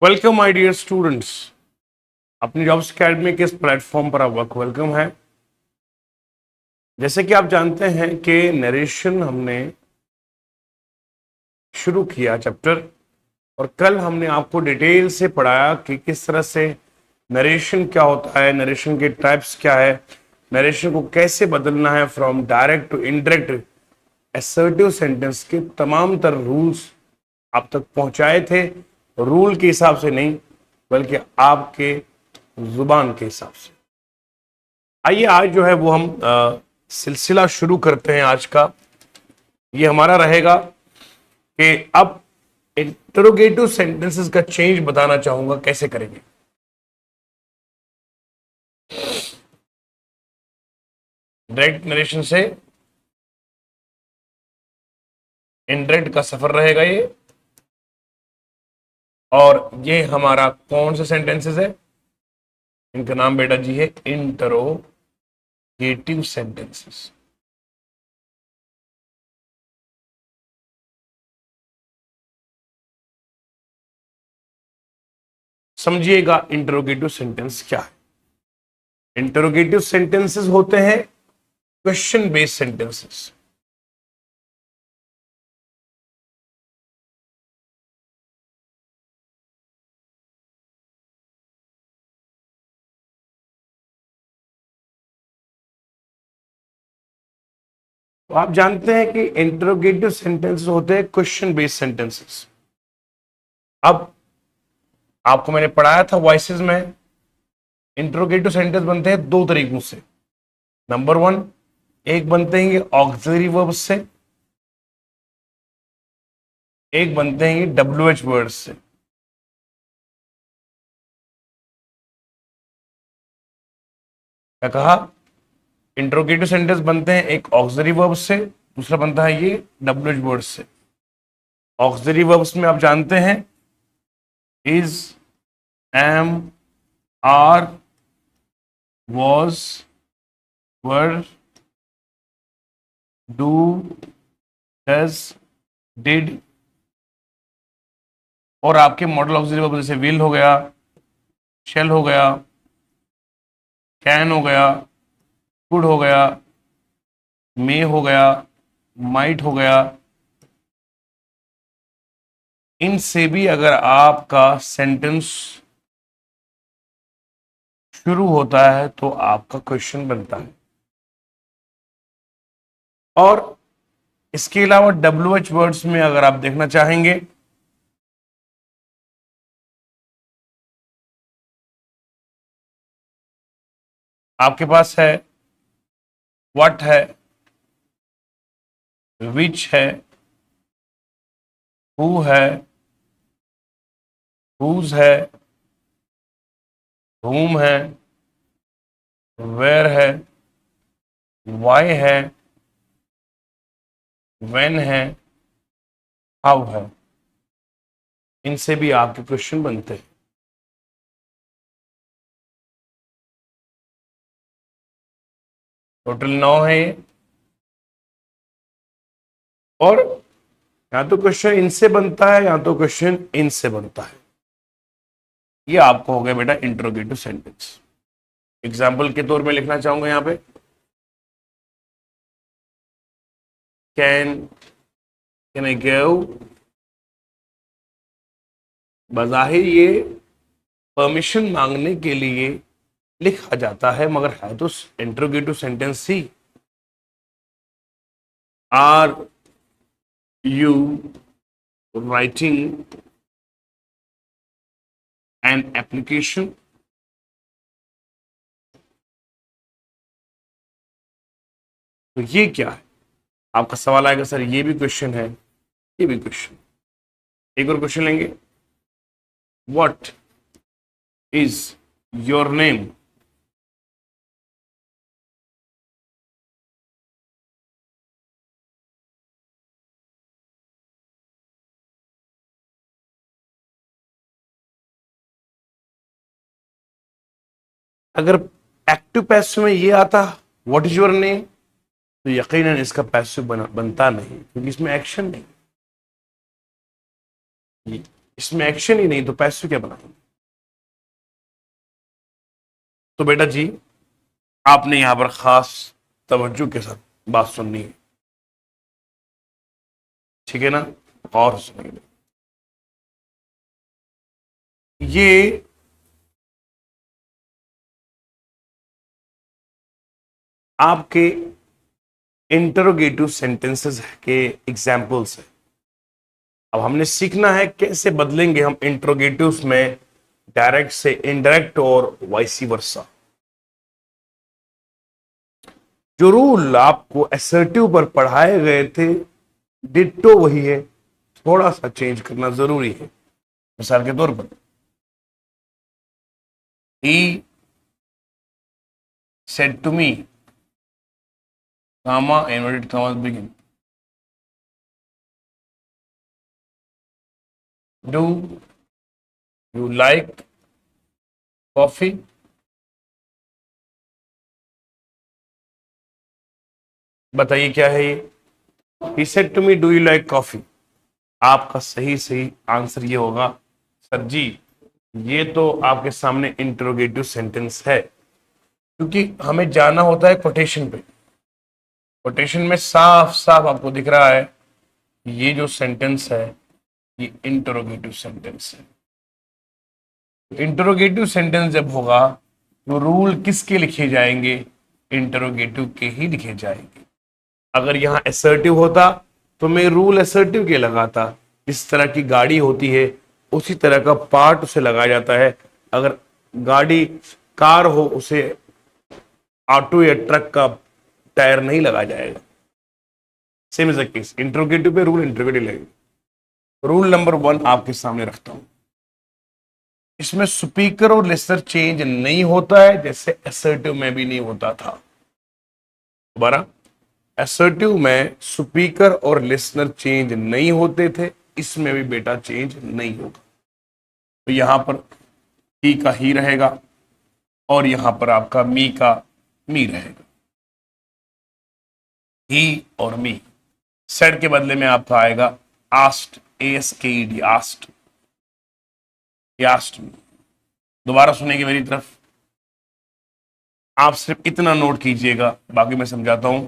Welcome my dear students. अपनी jobs academy के इस प्लेटफॉर्म पर आपका वेलकम है। जैसे कि आप जानते हैं कि नरेशन हमने शुरू किया चैप्टर, और कल हमने आपको डिटेल से पढ़ाया कि किस तरह से नरेशन क्या होता है, नरेशन के टाइप्स क्या है, नरेशन को कैसे बदलना है from direct to indirect assertive sentence के तमाम तर रूल्स आप तक पहुंचाए थे। रूल के हिसाब से नहीं बल्कि आपके जुबान के हिसाब से। आइए आज जो है वो हम सिलसिला शुरू करते हैं। आज का ये हमारा रहेगा कि अब इंटरोगेटिव सेंटेंसेस का चेंज बताना चाहूंगा, कैसे करेंगे। डायरेक्ट नरेशन से इनडायरेक्ट का सफर रहेगा ये, और ये हमारा कौन सा सेंटेंसेस है, इनका नाम बेटा जी है इंटरोगेटिव सेंटेंसेस। समझिएगा इंटरोगेटिव सेंटेंस क्या है। इंटरोगेटिव सेंटेंसेस होते हैं क्वेश्चन बेस्ड सेंटेंसेस। तो आप जानते हैं कि इंटरोगेटिव सेंटेंसेस होते हैं क्वेश्चन बेस्ड सेंटेंसेस। अब आपको मैंने पढ़ाया था वॉइसेस में, इंटरोगेटिव सेंटेंस बनते हैं दो तरीकों से। नंबर वन, एक बनते हैं ये ऑक्सिलरी वर्ब्स से, एक बनते हैं ये WH वर्ड्स से। क्या कहा? इंटरोगेटिव सेंटेंस बनते हैं एक ऑक्सिलरी वर्ब्स से, दूसरा बनता है ये WH वर्ड्स से। ऑक्सिलरी वर्ब्स में आप जानते हैं is, am, are, was, were, do, does, did, और आपके मॉडल ऑक्सिलरी वर्ब जैसे विल हो गया, शेल हो गया, कैन हो गया, कुड हो गया, मे हो गया, माइट हो गया। इनसे भी अगर आपका सेंटेंस शुरू होता है तो आपका क्वेश्चन बनता है। और इसके अलावा WH वर्ड्स में अगर आप देखना चाहेंगे, आपके पास है व्हाट है, विच है, हु है, हुज है, whom है, वेयर है, वाई है, व्हेन है, हाउ है। इनसे भी आपके क्वेश्चन बनते हैं। टोटल 9 है ये। और या तो क्वेश्चन इनसे बनता है या तो क्वेश्चन इनसे बनता है। ये आपको हो गया बेटा इंटरोगेटिव सेंटेंस। एग्जाम्पल के तौर में लिखना चाहूंगा यहां पे, कैन आई गिव। बज़ाहिर ये परमिशन मांगने के लिए लिखा जाता है, मगर है तो इंटरोगेटिव सेंटेंस ही। Are you writing an application? तो ये क्या है? आपका सवाल आएगा सर ये भी क्वेश्चन है, ये भी क्वेश्चन। एक और क्वेश्चन लेंगे, व्हाट इज योर नेम? अगर एक्टिव पैसिव में ये आता व्हाट इज योर नेम, तो यकीनन इसका पैसिव बनता नहीं, क्योंकि इसमें एक्शन नहीं। इसमें एक्शन ही नहीं तो पैसिव क्या बनाएंगे? तो बेटा जी आपने यहां पर खास तवज्जो के साथ बात सुननी है, ठीक है ना? और सुनिए, ये आपके इंटरोगेटिव सेंटेंसेस के एग्जाम्पल्स है। अब हमने सीखना है कैसे बदलेंगे हम इंटरोगेटिव्स में डायरेक्ट से इनडायरेक्ट और वाइसी वर्सा। जो रूल आपको असर्टिव पर पढ़ाए गए थे डिट्टो वही है, थोड़ा सा चेंज करना जरूरी है। मिसाल के तौर पर he said to me, comma inverted commas begin, do you like coffee? बताइए क्या है ये? He said to me, do you like coffee? आपका सही सही आंसर ये होगा, सर जी ये तो आपके सामने इंटरोगेटिव सेंटेंस है, क्योंकि हमें जाना होता है कोटेशन पे। कोटेशन में साफ साफ आपको दिख रहा है ये जो सेंटेंस है ये इंटरोगेटिव सेंटेंस है। इंटरोगेटिव सेंटेंस जब होगा तो रूल किसके लिखे जाएंगे? इंटरोगेटिव के ही लिखे जाएंगे। अगर यहां असर्टिव होता तो मैं रूल असर्टिव के लगाता। इस तरह की गाड़ी होती है उसी तरह का पार्ट उसे लगाया जाता है। अगर गाड़ी कार हो उसे ऑटो या ट्रक का टायर नहीं लगाया जाएगा। Same is the case, interrogative पे रूल इंटरोगेटिव लगेगा। रूल नंबर 1 आपके सामने रखता हूं, इसमें स्पीकर और लिसनर चेंज नहीं होता है जैसे असर्टिव में भी नहीं होता था। दोबारा, असर्टिव में स्पीकर और लिसनर चेंज नहीं होते थे, इसमें भी बेटा चेंज नहीं होगा। तो यहां पर ही का ही रहेगा और यहां पर आपका मी का मी रहेगा। ही और मी। सेड के बदले में आपका आएगा आस्ट, ASKED, आस्ट, आस्ट। दोबारा सुनेंगे मेरी तरफ, आप सिर्फ इतना नोट कीजिएगा, बाकी मैं समझाता हूं।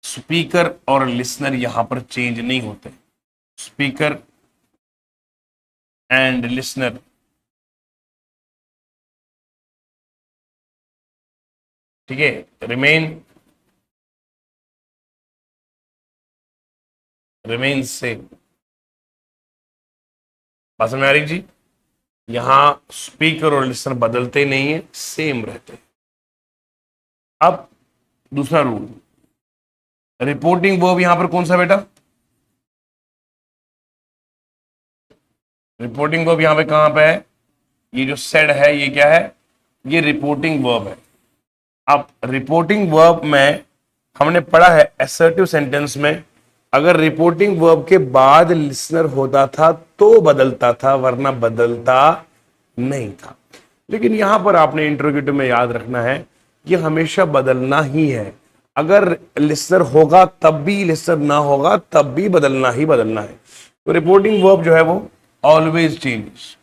स्पीकर और लिसनर यहां पर चेंज नहीं होते। स्पीकर एंड लिसनर ठीक है रिमेन सेम। बात समझ में आ रही जी? यहां स्पीकर और लिसनर बदलते नहीं है, सेम रहते हैं। अब दूसरा रूल, रिपोर्टिंग वर्ब यहां पर कौन सा बेटा? रिपोर्टिंग वर्ब यहां पे कहां पे है? ये जो सेड है ये क्या है? ये रिपोर्टिंग वर्ब है। अब रिपोर्टिंग वर्ब में हमने पढ़ा है असर्टिव सेंटेंस में अगर रिपोर्टिंग वर्ब के बाद लिसनर होता था तो बदलता था, वरना बदलता नहीं था। लेकिन यहां पर आपने इंटरोगेटिव में याद रखना है ये हमेशा बदलना ही है। अगर लिसनर होगा तब भी, लिसनर ना होगा तब भी बदलना ही बदलना है। तो रिपोर्टिंग वर्ब जो है वो ऑलवेज चेंज।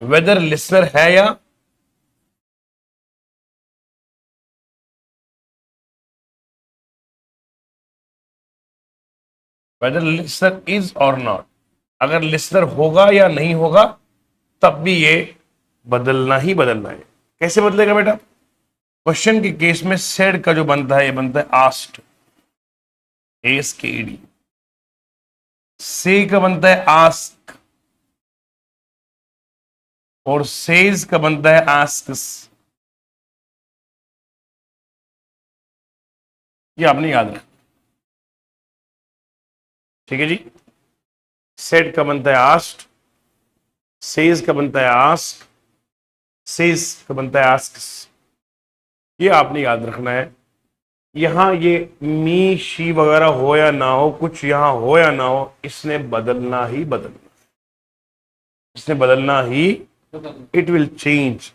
वेदर लिसनर है या वेदर लिसनर इज और नॉट, अगर लिसनर होगा या नहीं होगा तब भी ये बदलना ही बदलना है। कैसे बदलेगा बेटा? क्वेश्चन के केस में सेड का जो बनता है ये बनता है आस्ट, ASKED। से का बनता है आस्क और सेज का बनता है आस्क्स। ये आपने याद रखना, ठीक है जी? सेड का बनता है आस्ट, सेज का बनता है आस्क, सेज का बनता है आस्क्स। ये आपने याद रखना है। यहां ये मी शी वगैरह हो या ना हो, कुछ यहां हो या ना हो, इसने बदलना ही बदलना, इसने बदलना ही, it will change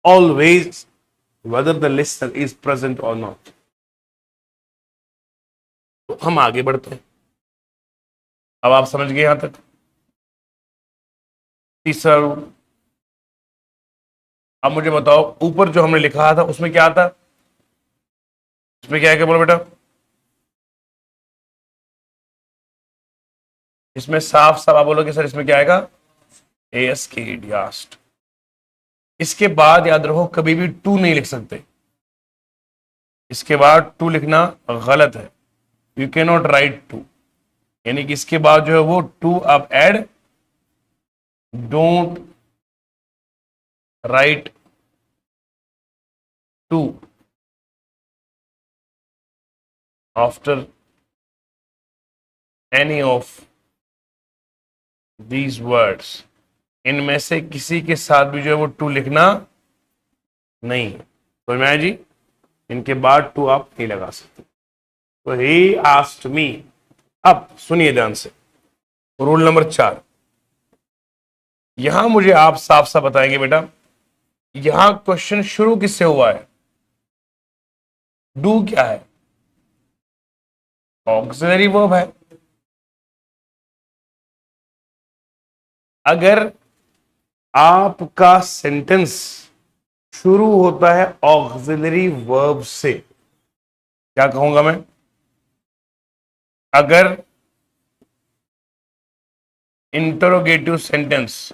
always whether the listener is present or not. तो तो हम आगे बढ़ते हैं। अब आप समझ गए यहां तक। तीसरा रूल, अब मुझे बताओ ऊपर जो हमने लिखा था उसमें क्या आता, इसमें क्या है, क्या बोलो बेटा, इसमें साफ साफ आप बोलोगे सर इसमें क्या आएगा, ASKED आस्ट। इसके बाद याद रखो कभी भी टू नहीं लिख सकते, इसके बाद टू लिखना गलत है, you can not write to, यानी कि इसके बाद जो है वो टू आप add, don't write to after any of these words, इनमें से किसी के साथ भी जो है वो टू लिखना नहीं, तो मैं जी इनके बाद टू आप नहीं लगा सकते। तो ही आस्क्ड मी। अब सुनिए ध्यान से, रूल नंबर 4, यहां मुझे आप साफ साफ बताएंगे बेटा, यहां क्वेश्चन शुरू किससे हुआ है, डू क्या है, ऑक्सिलरी वर्ब है। अगर आपका सेंटेंस शुरू होता है ऑक्सिलरी वर्ब से, क्या कहूंगा मैं, अगर इंटरोगेटिव सेंटेंस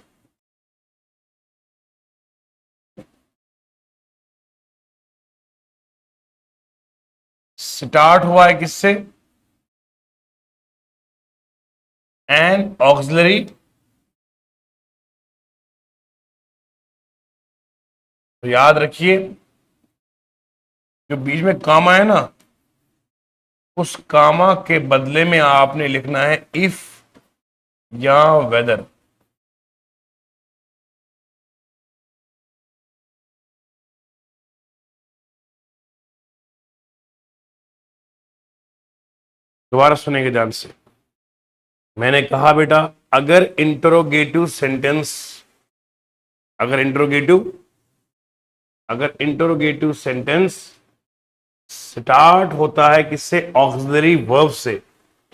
स्टार्ट हुआ है किससे, एन ऑक्सिलरी, तो याद रखिए जो बीच में कामा है ना, उस कामा के बदले में आपने लिखना है इफ या वेदर। दोबारा सुनेंगे ध्यान से, मैंने कहा बेटा अगर इंटरोगेटिव सेंटेंस, अगर इंटरोगेटिव सेंटेंस स्टार्ट होता है किससे, ऑक्सिलरी वर्ब से,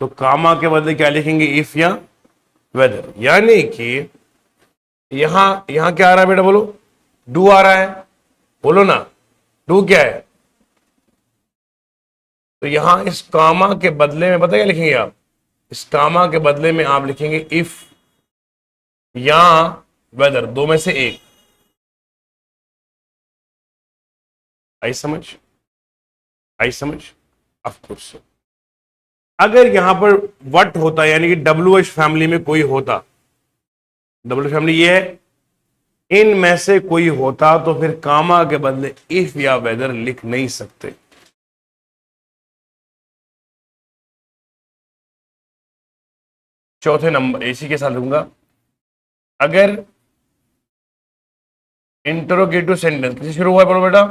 तो कामा के बदले क्या लिखेंगे, इफ या वेदर। यानी कि यहां क्या आ रहा है बेटा, बोलो, डू आ रहा है, बोलो ना, डू क्या है, तो यहां इस कामा के बदले में पता क्या लिखेंगे आप, इस कामा के बदले में आप लिखेंगे इफ या वेदर, दो में से एक। आई समझ ऑफ कोर्स। अगर यहां पर वट होता यानी कि WH फैमिली में कोई होता, WH फैमिली ये है, इनमें से कोई होता तो फिर कामा के बदले इफ या वेदर लिख नहीं सकते। चौथे नंबर इसी के साथ लूंगा, अगर इंटरोगेटिव सेंटेंस किसी शुरू हुआ है, बोलो बेटा,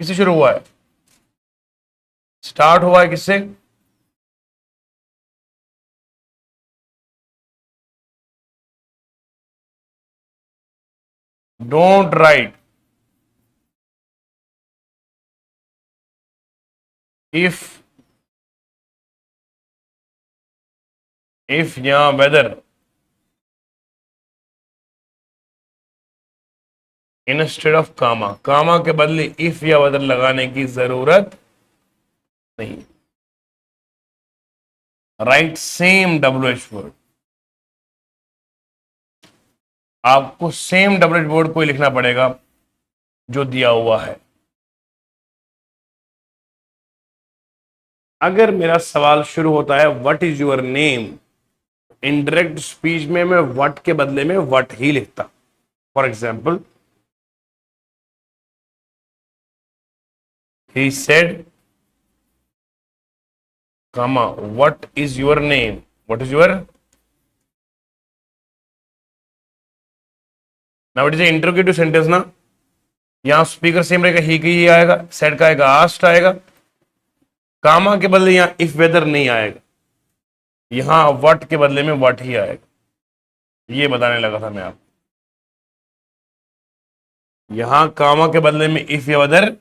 किससे शुरू हुआ है, स्टार्ट हुआ है किससे, डोंट राइट इफ या वेदर इंस्टेड ऑफ कामा, कामा के बदले इफ या वेदर लगाने की जरूरत नहीं। राइट सेम WH वर्ड, आपको सेम WH वर्ड को ही लिखना पड़ेगा जो दिया हुआ है। अगर मेरा सवाल शुरू होता है what is your name, indirect speech में मैं व्हाट के बदले में व्हाट ही लिखता। For example, he said comma what is your name, what is your, now it is an interrogative sentence ना, यहां स्पीकर सेम रहेगा, ही की आएगा, सेड का आएगा, आस्ट आएगा, कामा के बदले यहां इफ वेदर नहीं आएगा, यहां व्हाट के बदले में व्हाट ही आएगा। ये बताने लगा था मैं आप, यहां कामा के बदले में इफ या वेदर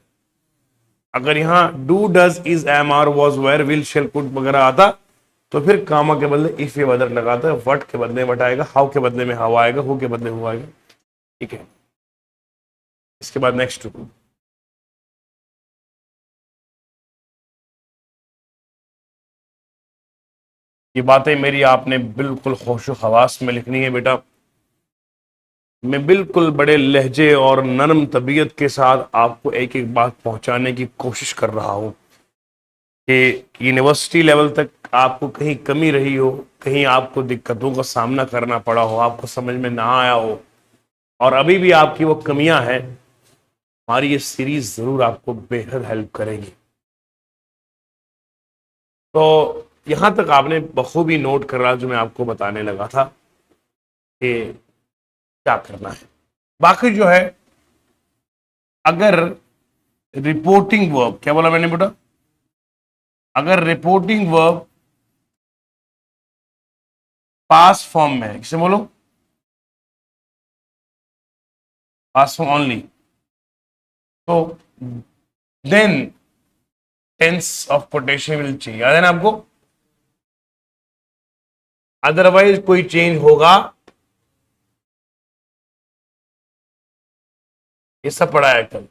अगर यहाँ do does is am are was were will shall could वगैरह आता तो फिर कामा के बदले इफ ये वदर लगाता है, वट के बदले वट आएगा, हाउ के बदले में हाउ आएगा, हु के बदले हु आएगा। ठीक है, इसके बाद नेक्स्ट ये बातें मेरी आपने बिल्कुल होशो हवास में लिखनी है बेटा। मैं बिल्कुल बड़े लहजे और नरम तबीयत के साथ आपको एक एक बात पहुंचाने की कोशिश कर रहा हूं कि यूनिवर्सिटी लेवल तक आपको कहीं कमी रही हो, कहीं आपको दिक्कतों का सामना करना पड़ा हो, आपको समझ में ना आया हो और अभी भी आपकी वो कमियां हैं, हमारी ये सीरीज जरूर आपको बेहद हेल्प करेगी। तो यहां तक आपने बखूबी नोट कर रहा जो मैं आपको बताने लगा था कि क्या करना है। बाकी जो है, अगर रिपोर्टिंग वर्ब, क्या बोला मैंने बेटा, अगर रिपोर्टिंग वर्ब पास फॉर्म में है, किसे बोलो, पास फॉर्म ओनली, तो then tense of quotation will change. याद है ना आपको, अदरवाइज कोई चेंज होगा, ये सब पढ़ा है कल,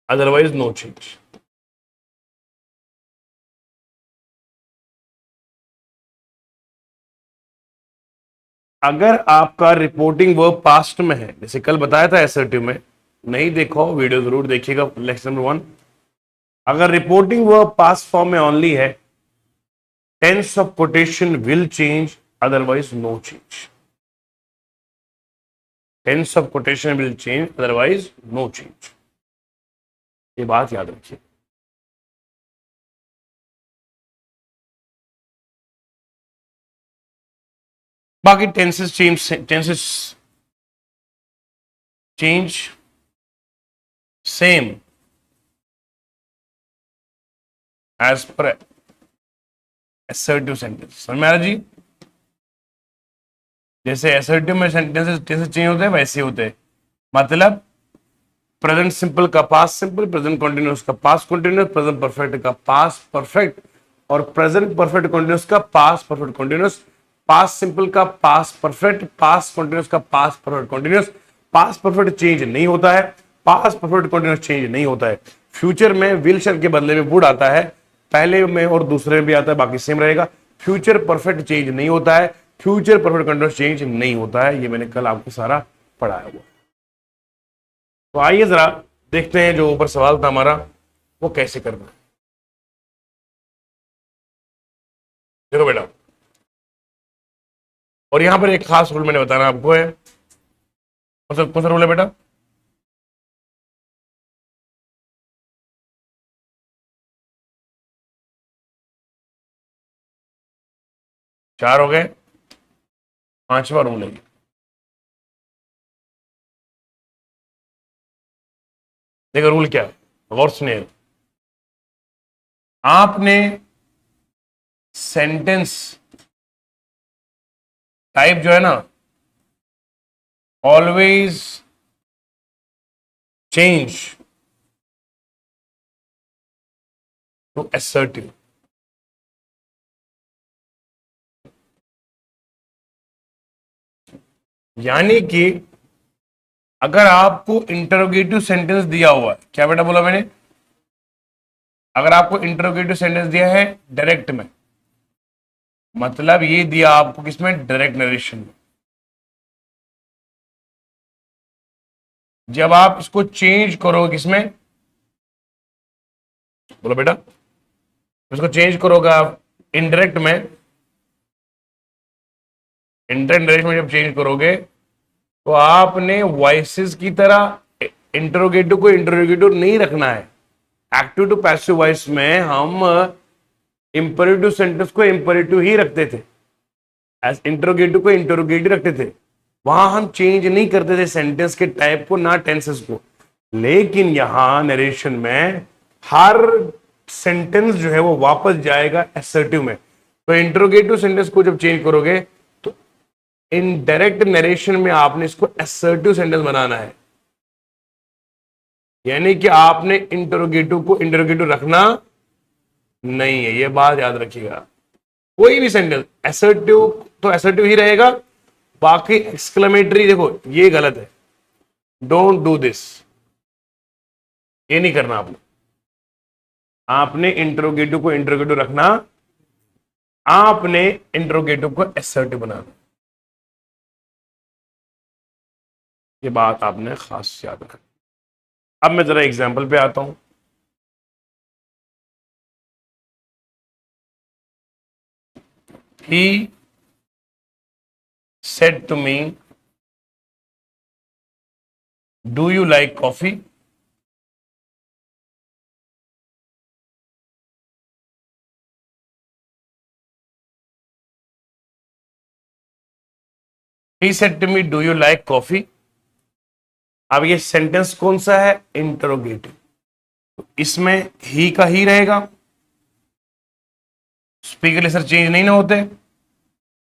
अदरवाइज नो चेंज। अगर आपका रिपोर्टिंग वर्ब पास्ट में है, जैसे कल बताया था एसर्टिव में, नहीं देखो वीडियो जरूर देखिएगा लेक्चर नंबर 1। अगर रिपोर्टिंग वर्ब पास्ट फॉर्म में ओनली है, tense of quotation will change, otherwise no change. Tense of quotation will change, otherwise no change, ये बात याद रखिए। बाकी tenses change same as per assertive sentence. समझ में आ रहा जी, जैसे असर्टिव में सेंटेंसेस चेंज होते हैं वैसे होते हैं। मतलब प्रेजेंट सिंपल का पास्ट सिंपल, प्रेजेंट कॉन्टिन्यूस का पास्ट कॉन्टिन्यूस, प्रेजेंट परफेक्ट का पास्ट परफेक्ट और प्रेजेंट परफेक्ट कॉन्टिन्यूस का past perfect continuous, past simple का पास्ट परफेक्ट, पास्ट कॉन्टिन्यूस का past perfect continuous. Past perfect change नहीं होता है, पास्ट परफेक्ट कॉन्टिन्यूस चेंज नहीं होता है। फ्यूचर में विल शैल के बदले में वुड आता है, पहले में और दूसरे में भी आता है, बाकी सेम रहेगा। फ्यूचर परफेक्ट चेंज नहीं होता है, फ्यूचर परफेक्ट कॉन्टिन्यूस चेंज नहीं होता है। ये मैंने कल आपको सारा पढ़ाया हुआ। तो आइए जरा देखते हैं जो ऊपर सवाल था हमारा वो कैसे करना है। देखो बेटा, और यहां पर एक खास रूल मैंने बताना आपको है। कौन सा रूल है बेटा? चार हो गए, पांचवा रूल है। देखो रूल क्या है, गौर सुनिए। आपने सेंटेंस टाइप जो है ना, ऑलवेज चेंज टू असर्टिव। यानी कि अगर आपको इंटरोगेटिव सेंटेंस दिया हुआ है, क्या बेटा बोला मैंने, अगर आपको इंटरोगेटिव सेंटेंस दिया है डायरेक्ट में, मतलब ये दिया आपको किसमें, डायरेक्ट नरेशन में, जब आप इसको चेंज करोगे किसमें, बोलो बेटा, इसको चेंज करोगे आप इनडायरेक्ट में, इंटरनेट नरेशन में जब चेंज करोगे तो आपने वॉइसेस की तरह इंटरोगेटिव को इंटरोगेटिव नहीं रखना है। एक्टिव टू पैसिव वॉइस में हम इंपरेटिव सेंटेंस को इंपरेटिव ही रखते थे, एज इंटरोगेटिव को इंटरोगेटिव रखते थे। वहां हम चेंज नहीं करते थे सेंटेंस के टाइप को ना टेंसेस को। लेकिन यहां नरेशन में हर सेंटेंस जो है वो वापस जाएगा असर्टिव में। तो इंटरोगेटिव सेंटेंस को जब चेंज करोगे तो इनडायरेक्ट नरेशन में आपने इसको असर्टिव सेंटेंस बनाना है। यानी कि आपने इंटरोगेटिव को इंटरोगेटिव रखना नहीं है, ये बात याद रखिएगा। कोई भी सेंटेंस असर्टिव तो असर्टिव ही रहेगा, बाकी एक्सक्लेमेटरी देखो ये गलत है, डोंट डू दिस, ये नहीं करना आपने। आपने इंटरोगेटिव को इंटरोगेटिव रखना, आपने इंटरोगेटिव को असर्टिव बनाना, ये बात आपने खास याद रखनी। अब मैं जरा एग्जाम्पल पे आता हूं। He said to me, "Do you like coffee?" He said to me, "Do you like coffee?" अब ये सेंटेंस कौन सा है? इंटरोगेटिव। तो इसमें ही का ही रहेगा, स्पीकर लेसर चेंज नहीं ना होते।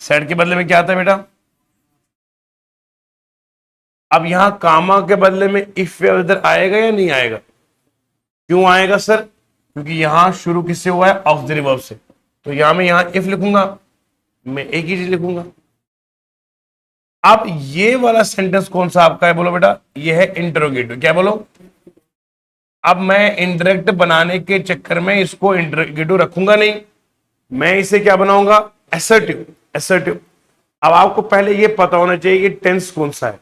सेड के बदले में क्या आता है बेटा? अब यहां कामा के बदले में इफ वेदर आएगा या नहीं आएगा? क्यों आएगा सर? क्योंकि यहां शुरू किससे हुआ है? ऑक्सिलरी वर्ब से। तो यहां मैं यहां इफ लिखूंगा, मैं एक ही चीज लिखूंगा। अब ये वाला सेंटेंस कौन सा आपका है? बोलो बेटा, ये है इंटरोगेटिव। क्या बोलो? अब मैं इंडायरेक्ट बनाने के चक्कर में इसको इंटरोगेटिव रखूंगा नहीं, मैं इसे क्या बनाऊंगा? असर्टिव। असर्टिव। अब आपको पहले ये पता होना चाहिए कि टेंस कौन सा है।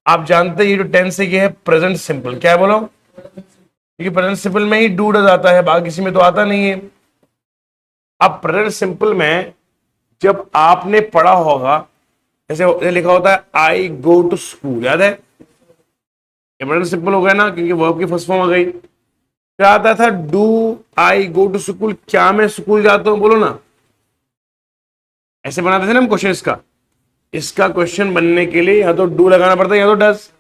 आप जानते हैं ये जो टेंस है ये है प्रेजेंट सिंपल। क्या है बोलो? क्योंकि प्रेजेंट सिंपल में ही डू डज आता है, बाकी किसी में तो आता नहीं है। अब प्रेजेंट सिंपल में जब आपने पढ़ा होगा, जैसे लिखा होता है आई गो टू स्कूल, याद है? प्रेजेंट सिंपल हो गया ना, क्योंकि वर्ब की फर्स्ट फॉर्म आ गई। क्या आता था? Do I go to school, क्या मैं स्कूल जाता हूं? बोलो ना, ऐसे बनाते थे ना हम क्वेश्चन। इसका क्वेश्चन बनने के लिए या तो डू लगाना पड़ता है या तो डज।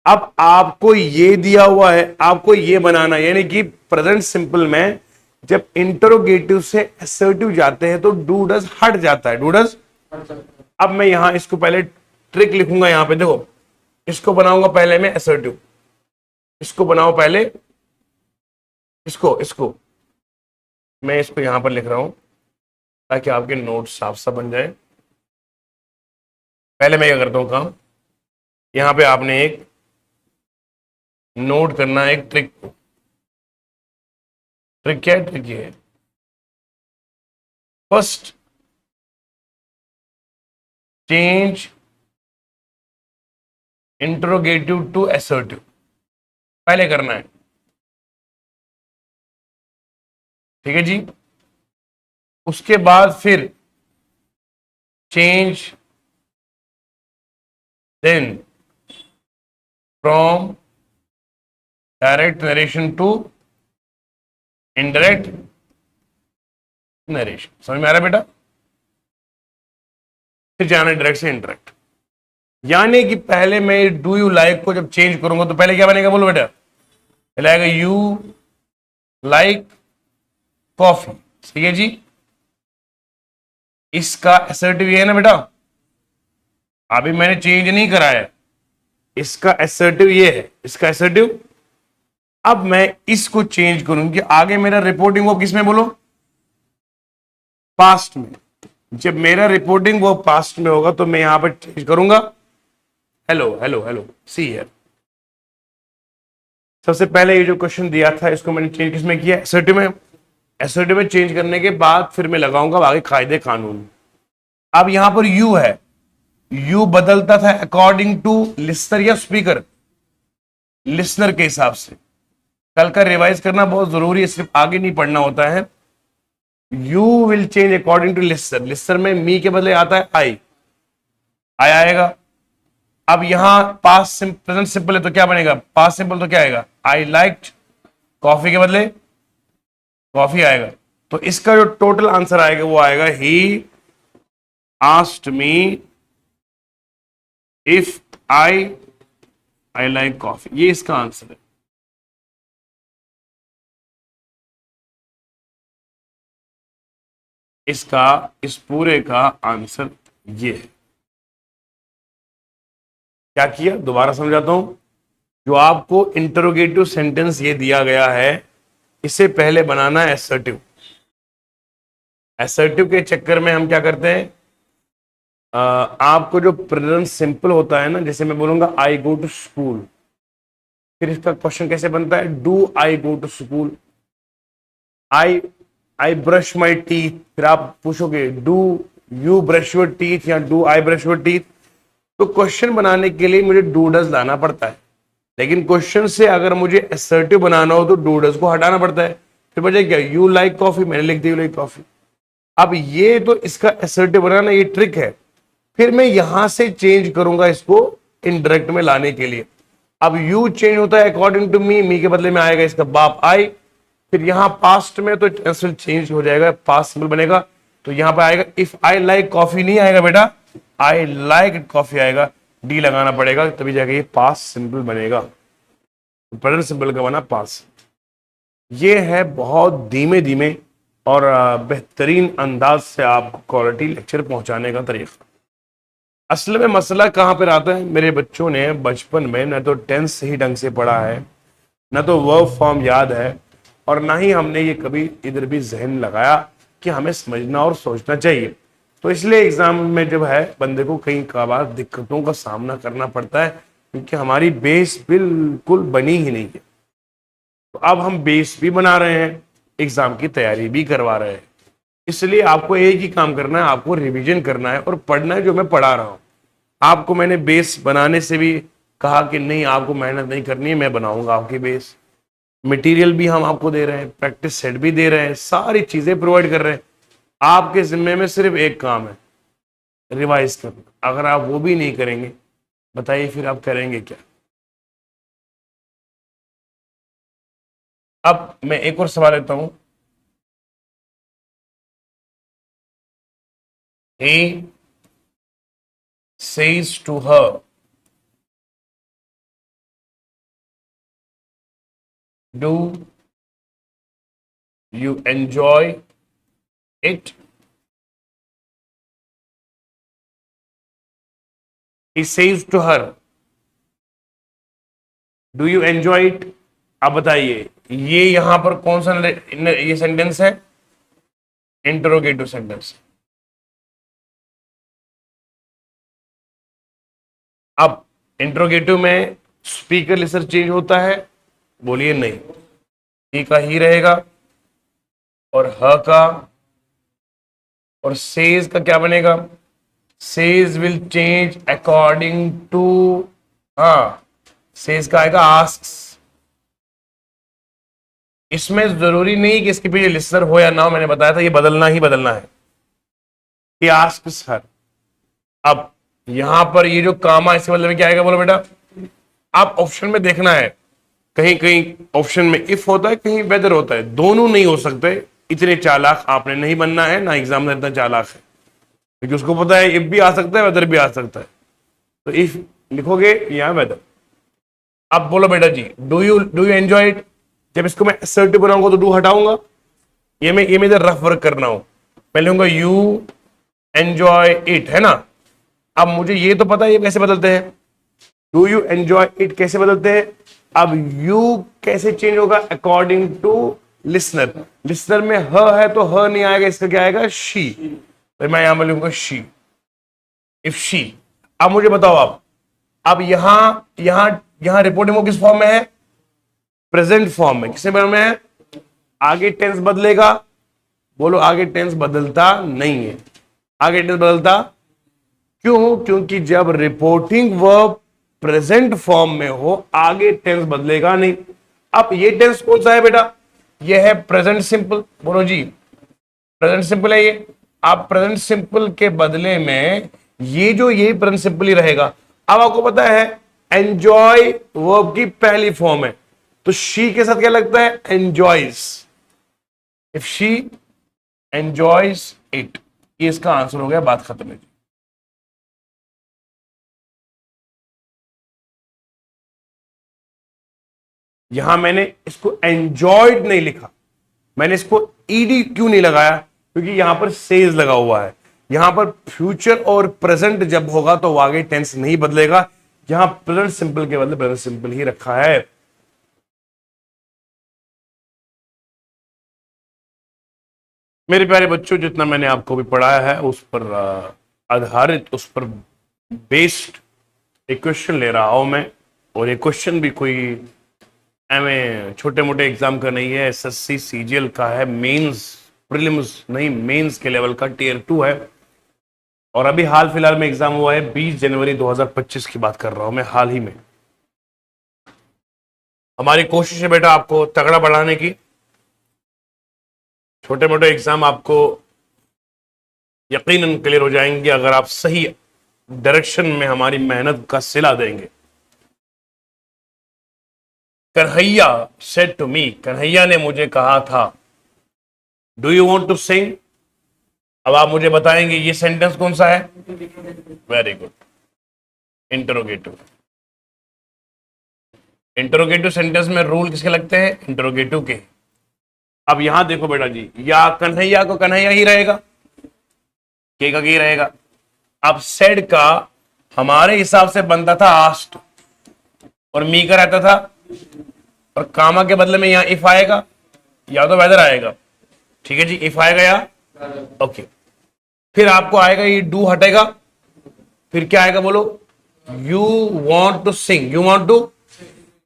अब आपको ये दिया हुआ है, आपको ये बनाना, यानी कि प्रेजेंट सिंपल में जब इंटरोगेटिव से असर्टिव जाते हैं तो डू डज हट जाता है, डू डज। अब मैं यहां इसको पहले ट्रिक लिखूंगा, यहां पे देखो, इसको बनाऊंगा पहले मैं असर्टिव, इसको बनाओ पहले, इसको इसको मैं इसको यहां पर लिख रहा हूं ताकि आपके नोट साफ साफ बन जाए। पहले मैं क्या करता हूं काम, यहां पे आपने एक नोट करना है, एक ट्रिक। ट्रिक क्या है? ट्रिक ये है, first change interrogative to assertive, पहले करना है, ठीक है जी। उसके बाद फिर change then from direct narration to indirect narration. समझ में आ रहा है बेटा? फिर जाना है डायरेक्ट से इनडायरेक्ट। यानी कि पहले मैं डू यू लाइक को जब चेंज करूंगा तो पहले क्या बनेगा? बोलो बेटा, पहले आएगा यू लाइक कॉफी, ठीक है जी। इसका असर्टिव ये है ना बेटा, अभी मैंने चेंज नहीं कराया, इसका असर्टिव ये है, इसका असर्टिव। अब मैं इसको चेंज करूंगी, आगे मेरा रिपोर्टिंग वो किस में? बोलो, पास्ट में। जब मेरा रिपोर्टिंग वो पास्ट में होगा तो मैं यहां पर चेंज करूंगा hello hello hello, see here. सबसे पहले ये जो क्वेश्चन दिया था इसको मैंने चेंज किस में किया? असर्टिव में। असर्टिव में चेंज करने के बाद फिर मैं लगाऊंगा आगे कायदे कानून। अब यहां पर यू है, यू बदलता था अकॉर्डिंग टू लिसनर या स्पीकर? लिसनर के हिसाब से। कल का रिवाइज करना बहुत जरूरी है, सिर्फ आगे नहीं पढ़ना होता है। You will change according to listener. Listener में मी के बदले आता है आई, आई आएगा। अब यहां पास्ट प्रेजेंट सिंपल है तो क्या बनेगा? पास्ट सिंपल तो क्या आएगा? आई लाइक्ड कॉफी के बदले कॉफी आएगा। तो इसका जो टोटल आंसर आएगा वो आएगा he asked me if I like coffee. ये इसका आंसर है। इसका इस पूरे का आंसर ये है। क्या किया? दोबारा समझाता हूं। जो आपको इंटरोगेटिव सेंटेंस ये दिया गया है, इसे पहले बनाना है एसर्टिव। एसर्टिव के चक्कर में हम क्या करते हैं, आपको जो प्रेजेंट सिंपल होता है ना, जैसे मैं बोलूंगा आई गो टू स्कूल, फिर इसका क्वेश्चन कैसे बनता है, do I go to school. I I brush my teeth, फिर आप पूछोगे do you brush your teeth या do I brush your teeth. तो क्वेश्चन बनाने के लिए मुझे डू डज लाना पड़ता है, लेकिन क्वेश्चन से अगर मुझे असर्टिव बनाना हो तो डू डज को हटाना पड़ता है। फिर बचे क्या, यू लाइक कॉफी, मैंने लिख दी यू लाइक कॉफी। अब ये तो इसका असर्टिव बनाना ये ट्रिक है। फिर मैं यहां से चेंज करूंगा इसको इनडायरेक्ट में लाने के लिए। अब यू चेंज होता है अकॉर्डिंग टू मी के बदले में आएगा इसका बाप आई। फिर यहां पास्ट में तो टेंस चेंज हो जाएगा, पास्ट सिंपल बनेगा, तो यहां पे आएगा इफ आई लाइक कॉफी नहीं आएगा बेटा, आई लाइक कॉफी आएगा, डी लगाना पड़ेगा, तभी जाएगा ये पास्ट सिंपल बनेगा। प्रेजेंट सिंपल का बना पास्ट। ये है बहुत धीमे धीमे और बेहतरीन अंदाज से आपको क्वालिटी लेक्चर पहुंचाने का तरीका। असल में मसला कहां पर आता है, मेरे बच्चों ने बचपन में न तो टेंस सही ढंग से पढ़ा है, न तो वर्ब फॉर्म याद है, और ना ही हमने ये कभी इधर भी जहन लगाया कि हमें समझना और सोचना चाहिए। तो इसलिए एग्जाम में जब है बंदे को कई बार दिक्कतों का सामना करना पड़ता है, क्योंकि हमारी बेस बिल्कुल बनी ही नहीं है। तो अब हम बेस भी बना रहे हैं, एग्जाम की तैयारी भी करवा रहे हैं। इसलिए आपको एक ही काम करना है, आपको रिवीजन करना है और पढ़ना है जो मैं पढ़ा रहा हूं। आपको मैंने बेस बनाने से भी कहा कि नहीं, आपको मेहनत नहीं करनी है, मैं बनाऊंगा आपकी बेस। मटेरियल भी हम आपको दे रहे हैं, प्रैक्टिस सेट भी दे रहे हैं, सारी चीजें प्रोवाइड कर रहे हैं। आपके जिम्मे में सिर्फ एक काम है, रिवाइज करना। अगर आप वो भी नहीं करेंगे, बताइए फिर आप करेंगे क्या। अब मैं एक और सवाल लेता हूं। He says to her, do you enjoy it? He says to her, do you enjoy it? अब बताइए ये यहां पर कौन सा ये सेंटेंस है, इंटरोगेटिव सेंटेंस। अब इंटरोगेटिव में स्पीकर लिसनर चेंज होता है, बोलिए नहीं, ही का ही रहेगा, और ह का और सेज का क्या बनेगा, says will change according to, हाँ सेज का आएगा आस्क्स। इसमें जरूरी नहीं कि इसके पीछे लिसनर हो या ना हो, मैंने बताया था ये बदलना ही बदलना है, कि आस्क्स हर। अब यहां पर ये जो कामा इसके बदले में क्या आएगा, बोलो बेटा। आप ऑप्शन में देखना है, कहीं कहीं ऑप्शन में इफ होता है, कहीं वेदर होता है, दोनों नहीं हो सकते। इतने चालाक आपने नहीं बनना है, ना एग्जामिनर इतना चालाक है, क्योंकि उसको पता है इफ भी आ सकता है, वेदर भी आ सकता है। तो इफ लिखोगे यहां वेदर। अब बोलो बेटा जी, डू यू एंजॉय इट। जब इसको मैं असर्टिव बनाऊंगा तो डू हटाऊंगा, ये मैं इधर रफ वर्क करना हो, मैं लूंगा यू एंजॉय इट, है ना। अब मुझे ये तो पता है ये कैसे बदलते हैं, डू यू एंजॉय इट कैसे बदलते हैं। अब यू कैसे चेंज होगा, अकॉर्डिंग टू लिसनर। लिसनर में ह है तो ह नहीं आएगा, इसका क्या आएगा, शी। तो मैं यहां पर लूंगा शी, इफ शी। अब मुझे बताओ आप, अब यहां रिपोर्टिंग वो किस फॉर्म में है, प्रेजेंट फॉर्म में। किसने फॉर्म में है, आगे टेंस बदलेगा, बोलो आगे टेंस बदलता नहीं है। आगे टेंस बदलता क्यों, क्योंकि जब रिपोर्टिंग वर्ब प्रेजेंट फॉर्म में हो आगे टेंस बदलेगा नहीं। अब ये टेंस कौन सा है बेटा, ये है प्रेजेंट सिंपल। बोलो जी प्रेजेंट सिंपल है ये। आप प्रेजेंट सिंपल के बदले में यही प्रेजेंट सिंपल ही रहेगा। अब आपको पता है एंजॉय वर्ब की पहली फॉर्म है, तो शी के साथ क्या लगता है, enjoys. If she enjoys it, ये इसका आंसर हो गया, बात खत्म है। यहां मैंने इसको एंजॉयड नहीं लिखा, मैंने इसको ईडी क्यों नहीं लगाया, क्योंकि यहां पर सेज लगा हुआ है। यहां पर फ्यूचर और प्रेजेंट जब होगा तो आगे टेंस नहीं बदलेगा, जहां प्रेजेंट सिंपल के बदले प्रेजेंट सिंपल ही रखा है। मेरे प्यारे बच्चों, जितना मैंने आपको भी पढ़ाया है उस पर आधारित, उस पर बेस्ड एक क्वेश्चन ले रहा हूं मैं। और ये क्वेश्चन भी कोई एमए छोटे मोटे एग्जाम का नहीं है, एसएससी सीजीएल का है, मेंस प्रीलिम्स नहीं, मेंस के लेवल का टियर 2 है। और अभी हाल फिलहाल में एग्जाम हुआ है, 20 जनवरी 2025 की बात कर रहा हूं मैं, हाल ही में। हमारी कोशिश है बेटा आपको तगड़ा बढ़ाने की। छोटे मोटे एग्जाम आपको यकीनन क्लियर हो जाएंगे अगर आप सही डायरेक्शन में हमारी मेहनत का सिला देंगे। Kanhaiya said to me, Kanhaiya ने मुझे कहा था, do you want to sing. अब आप मुझे बताएंगे ये सेंटेंस कौन सा है। Very good, interrogative. Interrogative sentence में रूल किसके लगते हैं, इंटरोगेटिव के। अब यहां देखो बेटा जी, या कन्हैया को कन्हैया ही रहेगा, के का ही रहेगा। अब सेड का हमारे हिसाब से बनता था आस्ट, और मी का रहता था, और कामा के बदले में यहां इफ आएगा या तो वेदर आएगा। ठीक है जी, इफ आएगा या ओके। फिर आपको आएगा ये डू हटेगा, फिर क्या आएगा बोलो, you want to sing, you want to,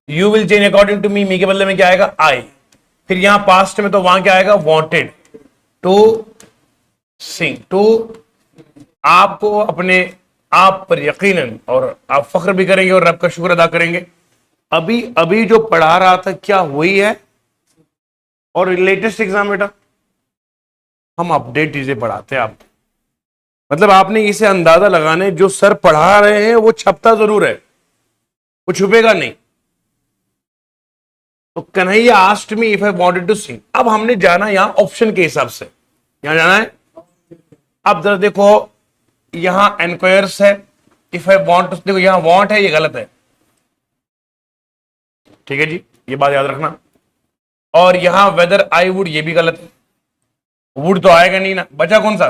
you will change according to me, me के बदले में क्या आएगा आई। फिर यहां पास्ट में तो वहां क्या आएगा, वॉन्टेड टू सिंग, टू। आपको अपने आप पर यकीनन, और आप फख्र भी करेंगे और रब का शुक्र अदा करेंगे, अभी अभी जो पढ़ा रहा था क्या वही है। और लेटेस्ट एग्जाम बेटा हम अपडेट चीजें पढ़ाते हैं आपको, मतलब आपने इसे अंदाजा लगाने, जो सर पढ़ा रहे हैं वो छपता जरूर है, वो छुपेगा नहीं। तो Kanhaiya asked me if I wanted to sing. अब हमने जाना यहां ऑप्शन के हिसाब से, यहां जाना है। अब जरा देखो, यहां एनक्वायर्स है, इफ आई वांट टू, देखो यहां वांट है, ये गलत है। ठीक है जी, ये बात याद रखना। और यहां वेदर आई वुड, ये भी गलत है, वुड तो आएगा नहीं ना, बचा कौन सा,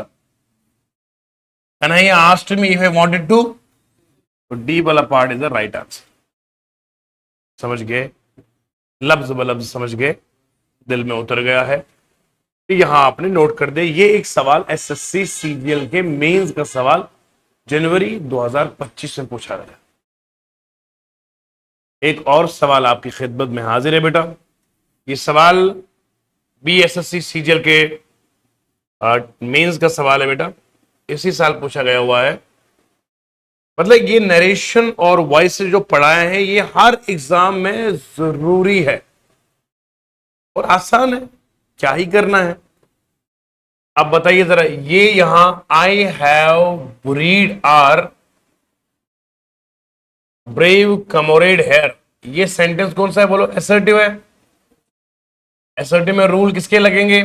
Kanhaiya asked me if I wanted to, तो डी वाला part is the right answer. समझ गए, लफ्ज ब लफ्ज समझ गए, दिल में उतर गया है। तो यहां आपने नोट कर दे, ये एक सवाल एसएससी सीजीएल के मेंस का सवाल जनवरी 2025 में पूछा गया। एक और सवाल आपकी खिदमत में हाजिर है बेटा। ये सवाल भी एसएससी सीजीएल के मेंस का सवाल है बेटा, इसी साल पूछा गया हुआ है। मतलब ये नरेशन और वॉइस से जो पढ़ाए हैं ये हर एग्जाम में जरूरी है और आसान है, क्या ही करना है। अब बताइए जरा, ये यहां I have buried our brave comrade here, ये सेंटेंस कौन सा है बोलो, असर्टिव है। असर्टिव में रूल किसके लगेंगे,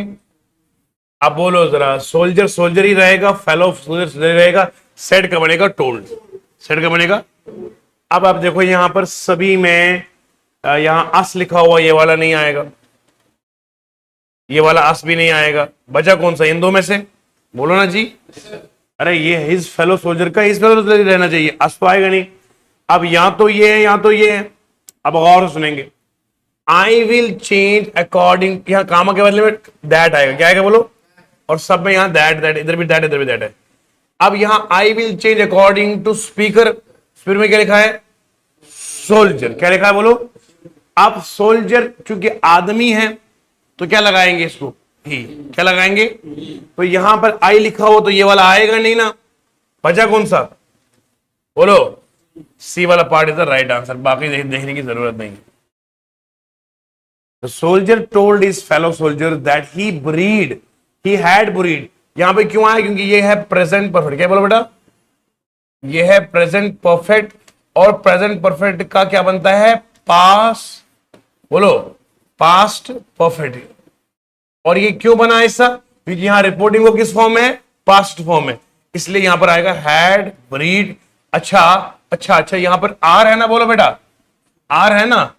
आप बोलो जरा, सोल्जर सोल्जर ही रहेगा, फेलो सोल्जर रहेगा, सेड का बनेगा टोल्ड, सेड का बनेगा। अब आप देखो यहां पर सभी में यहां अस लिखा हुआ, ये वाला नहीं आएगा, ये वाला अस भी नहीं आएगा, बचा कौन सा इन दो में से, बोलो ना जी। अरे ये हिज फेलो सोल्जर का हिज फेलो सोल्जर रहना चाहिए, अस तो आएगा नहीं। अब यहां तो ये है, यहां तो ये है। अब गौर से सुनेंगे, आई विल चेंज अकॉर्डिंग, यहां कामा के बदले में दैट आएगा, क्या आएगा बोलो, और सब में यहां दैट दैट, इधर भी दैट इधर भी दैट है। अब यहां I will change according to speaker, speaker में क्या लिखा है, सोल्जर, क्या लिखा है बोलो। अब सोल्जर चूंकि आदमी है तो क्या लगाएंगे इसको, ही, क्या लगाएंगे, तो यहां पर आई लिखा हो तो ये वाला आएगा नहीं ना, बचा कौन सा बोलो, सी वाला part is the right answer, बाकी देखने की जरूरत नहीं। The soldier told his fellow soldiers that he breed, he had breed। यहां पे क्यों आया, क्योंकि ये है प्रेजेंट परफेक्ट, क्या बोलो बेटा, ये है प्रेजेंट परफेक्ट, और प्रेजेंट परफेक्ट का क्या बनता है, पास, बोलो पास्ट परफेक्ट। और ये क्यों बना ऐसा, क्योंकि यहां रिपोर्टिंग वो किस फॉर्म में है, पास्ट फॉर्म में, इसलिए यहां पर आएगा हैड ब्रीड। अच्छा अच्छा अच्छा, यहां पर आर है ना, बोलो बेटा, आर है ना,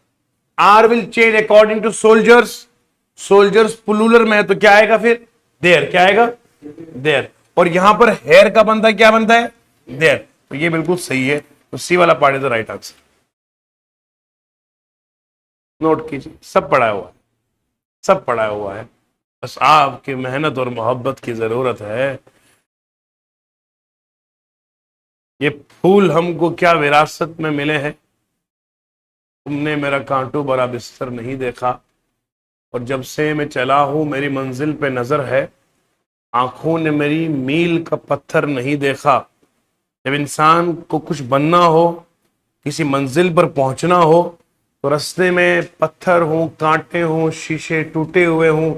our will change according to soldiers, soldiers plural में है तो क्या आएगा फिर, देयर, क्या आएगा, देयर। और यहां पर हेयर का बनता है, क्या बनता है, देयर। तो ये बिल्कुल सही है, तो सी वाला part is the right answer. Note कीजिए, सब पढ़ा हुआ है, सब पढ़ा हुआ है, बस आपकी मेहनत और मोहब्बत की जरूरत है। ये फूल हमको क्या विरासत में मिले हैं, तुमने मेरा कांटों भरा बिस्तर नहीं देखा, और जब से मैं चला हूं मेरी मंजिल पे नजर है, आंखों ने मेरी मील का पत्थर नहीं देखा। जब इंसान को कुछ बनना हो, किसी मंजिल पर पहुंचना हो, तो रास्ते में पत्थर हों, कांटे हों, शीशे टूटे हुए हों,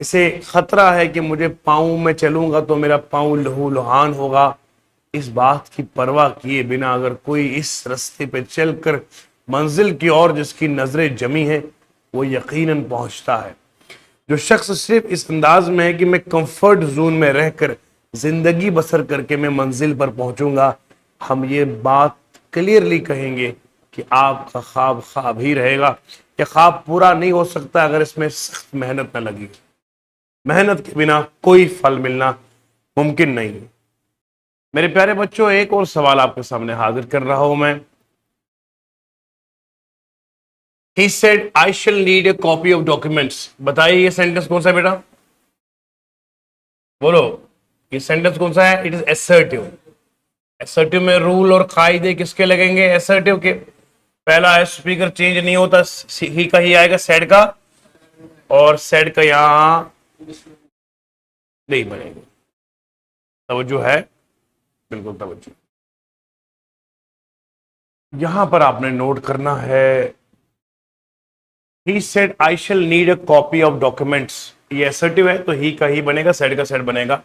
इसे खतरा है कि मुझे पाँव में चलूंगा तो मेरा पाँव लहू लुहान होगा। इस बात की परवाह किए बिना अगर कोई इस रास्ते पे चलकर मंजिल की ओर जिसकी नजरें जमी है, वो यकीनन पहुंचता है। जो शख्स सिर्फ इस अंदाज में है कि मैं कंफर्ट जोन में रहकर जिंदगी बसर करके मैं मंजिल पर पहुंचूंगा, हम ये बात क्लियरली कहेंगे कि आपका ख्वाब ख्वाब ही रहेगा। ये ख्वाब पूरा नहीं हो सकता अगर इसमें सख्त मेहनत न लगी। मेहनत के बिना कोई फल मिलना मुमकिन नहीं है। मेरे प्यारे बच्चों, एक और सवाल आपके सामने हाजिर कर रहा हूं मैं। He said, I shall need a copy of documents. बताइए ये सेंटेंस कौन सा है बेटा, बोलो, ये सेंटेंस कौन सा है? It is assertive. एसर्टिव में रूल और कायदे किसके लगेंगे? एसर्टिव के। पहला है स्पीकर चेंज नहीं होता, ही का ही आएगा, सेड का, और सेड का यहां नहीं बनेगा। तवज्जो है, बिल्कुल तवज्जो। यहां पर आपने नोट करना है, he said I shall need a copy of documents. ये असर्टिव है तो ही का ही बनेगा, सेड का सेड बनेगा,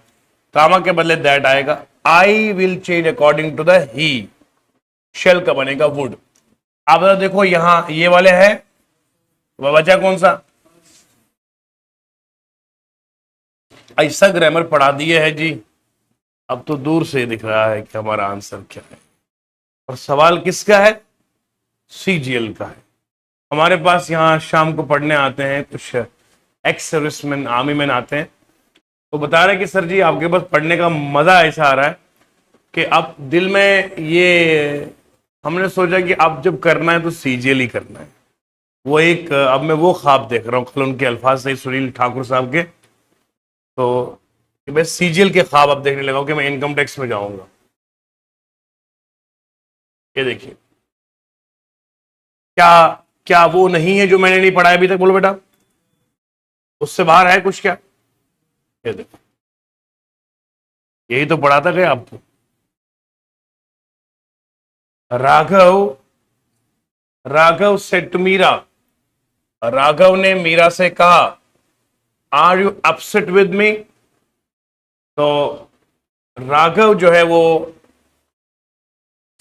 कामा के बदले दैट आएगा। I will change according to the he, shall का बनेगा वुड। आप देखो यहां ये वाले है, वह बचा कौन सा? ऐसा ग्रामर पढ़ा दिए है जी, अब तो दूर से दिख रहा है कि हमारा आंसर क्या है। और सवाल किसका है? सीजीएल का है। हमारे पास यहाँ शाम को पढ़ने आते हैं कुछ एक्स सर्विसमैन, आर्मी मैन आते हैं, तो बता रहे कि सर जी आपके पास पढ़ने का मजा ऐसा आ रहा है कि अब दिल में ये हमने सोचा कि अब जब करना है तो सीजीएल ही करना है। वो एक अब मैं वो ख्वाब देख रहा हूँ, कल उनके अल्फाज से सुनील ठाकुर साहब के, तो मैं सीजीएल के ख्वाब अब देखने लगा हूं कि मैं इनकम टैक्स में जाऊंगा। ये देखिए, क्या क्या वो नहीं है जो मैंने नहीं पढ़ा अभी तक? बोलो बेटा, उससे बाहर है कुछ क्या? ये देखो, यही तो पढ़ाता गया आपको। राघव, राघव सेड टू मीरा, राघव ने मीरा से कहा, are you upset with me? तो राघव जो है वो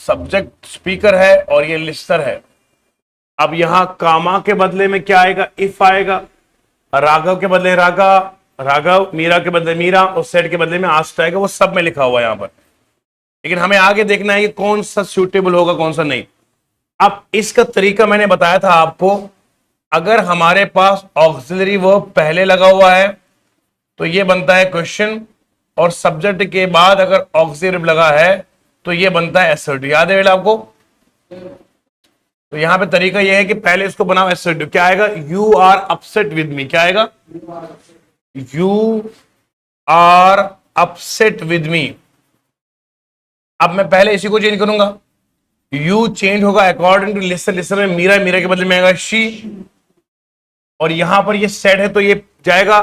सब्जेक्ट स्पीकर है और ये लिस्टर है। अब यहां कामा के बदले में क्या आएगा? इफ आएगा। राघव के बदले राघा, राघव, मीरा के बदले मीरा, और सेट के बदले में आस्ट आएगा। वो सब में लिखा हुआ है यहां पर, लेकिन हमें आगे देखना है कि कौन सा सूटेबल होगा कौन सा नहीं। अब इसका तरीका मैंने बताया था आपको, अगर हमारे पास ऑक्सिलरी वर्ब पहले लगा हुआ है तो ये बनता है क्वेश्चन, और सब्जेक्ट के बाद अगर ऑक्सिलरी लगा है तो ये बनता है एसर्टिव। याद है बेटा आपको? तो यहां पे तरीका यह है कि पहले इसको बनाओ एसर्टिव। क्या आएगा? You are upset with me. क्या आएगा? You are upset with me. अब मैं पहले इसी को चेंज करूंगा, यू चेंज होगा अकॉर्डिंग टू लिस्टर। लिस्टर में मीरा, मीरा के बदले में आएगा शी, और यहां पर ये सेड है तो ये जाएगा,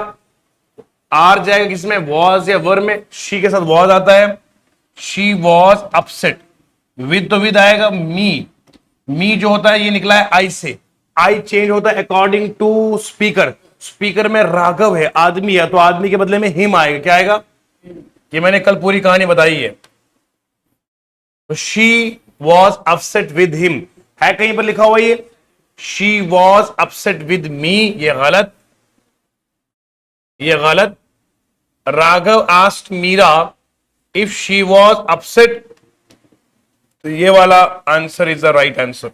आर जाएगा किसमें? वॉज या वर में। शी के साथ वॉज आता है, शी वॉज अपसेट। विद तो विद आएगा मी, मी जो होता है ये निकला है आई से। आई चेंज होता है अकॉर्डिंग टू स्पीकर। स्पीकर में राघव है, आदमी है, तो आदमी के बदले में हिम आएगा। क्या आएगा? ये मैंने कल पूरी कहानी बताई है। तो she was upset with him है, कहीं पर लिखा हुआ ये she was upset with me, ये गलत, ये गलत। Raghav asked Meera if she was upset, तो ये वाला answer is the right answer.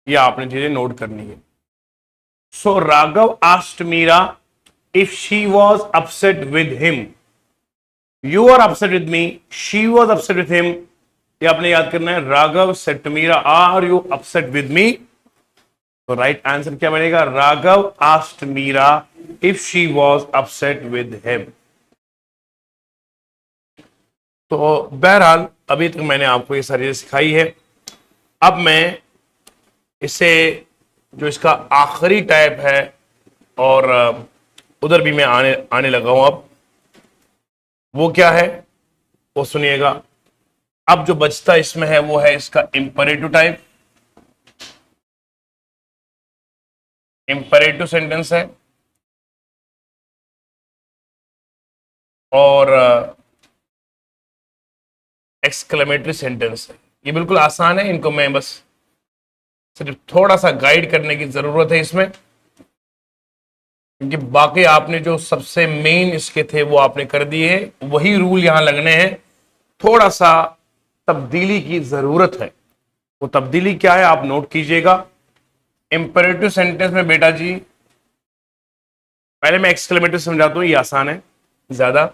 ये आपने चीजें नोट करनी है। So Raghav asked Meera if she was upset with him. You are upset with me, she was upset with him. ये आपने याद करना है. Raghav said to Meera, are you upset with me? तो राइट आंसर क्या बनेगा? Raghav asked Meera if she was upset with him. तो बहरहाल अभी तक मैंने आपको ये सारी सिखाई है. अब मैं इसे जो इसका आखिरी टाइप है और उधर भी मैं आने लगा हूं. अब वो क्या है वो सुनिएगा. अब जो बचता इसमें है वो है इसका इंपरेटिव टाइप. इंपरेटिव सेंटेंस है और एक्सक्लेमेटरी सेंटेंस है. ये बिल्कुल आसान है. इनको मैं बस सिर्फ थोड़ा सा गाइड करने की जरूरत है इसमें, क्योंकि बाकी आपने जो सबसे मेन इसके थे वो आपने कर दिए. वही रूल यहां लगने हैं. थोड़ा सा तब्दीली की जरूरत है. वो तब्दीली क्या है आप नोट कीजिएगा. इंपरेटिव सेंटेंस में बेटा जी पहले मैं एक्सक्लेमेटरी समझाता हूं, ये आसान है ज्यादा.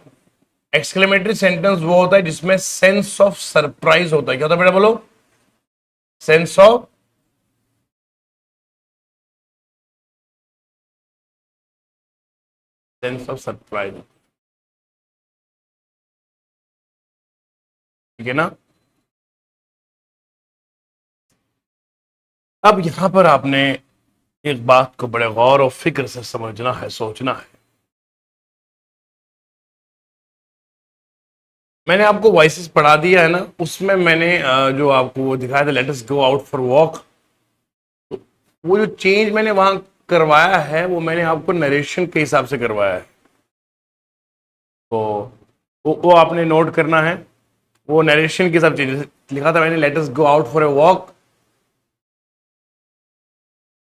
एक्सक्लेमेटरी सेंटेंस वो होता है जिसमें सेंस ऑफ सरप्राइज होता है. क्या होता है बेटा बोलो? Sense of surprise. ठीक है ना. अब यहां पर आपने एक बात को बड़े गौर और फिक्र से समझना है, सोचना है. मैंने आपको वॉइसेस पढ़ा दिया है ना, उसमें मैंने जो आपको वो दिखाया था late us go out for walk, वो जो चेंज मैंने वहां करवाया है वो मैंने आपको नरेशन के हिसाब से करवाया है. तो वो आपने नोट करना है. वो नरेशन के हिसाब से लिखा था मैंने let us go out for a walk.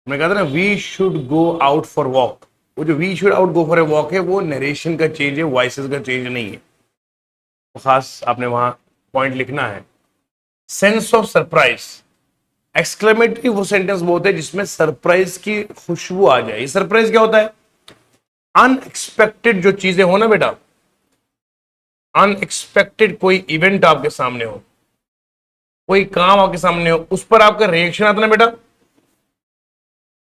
मैं कहता ना we should go out for walk. वो जो we should out go for a walk है वो नरेशन का चेंज है, वॉइसेस का चेंज नहीं है. तो खास आपने वहां पॉइंट लिखना है. Sense of surprise. एक्सक्लेमेटरी वो सेंटेंस बोलते हैं जिसमें सरप्राइज की खुशबू आ जाए. सरप्राइज क्या होता है? अनएक्सपेक्टेड जो चीजें हो ना बेटा, अनएक्सपेक्टेड कोई इवेंट आपके सामने हो, कोई काम आपके सामने हो, उस पर आपका रिएक्शन आता ना बेटा.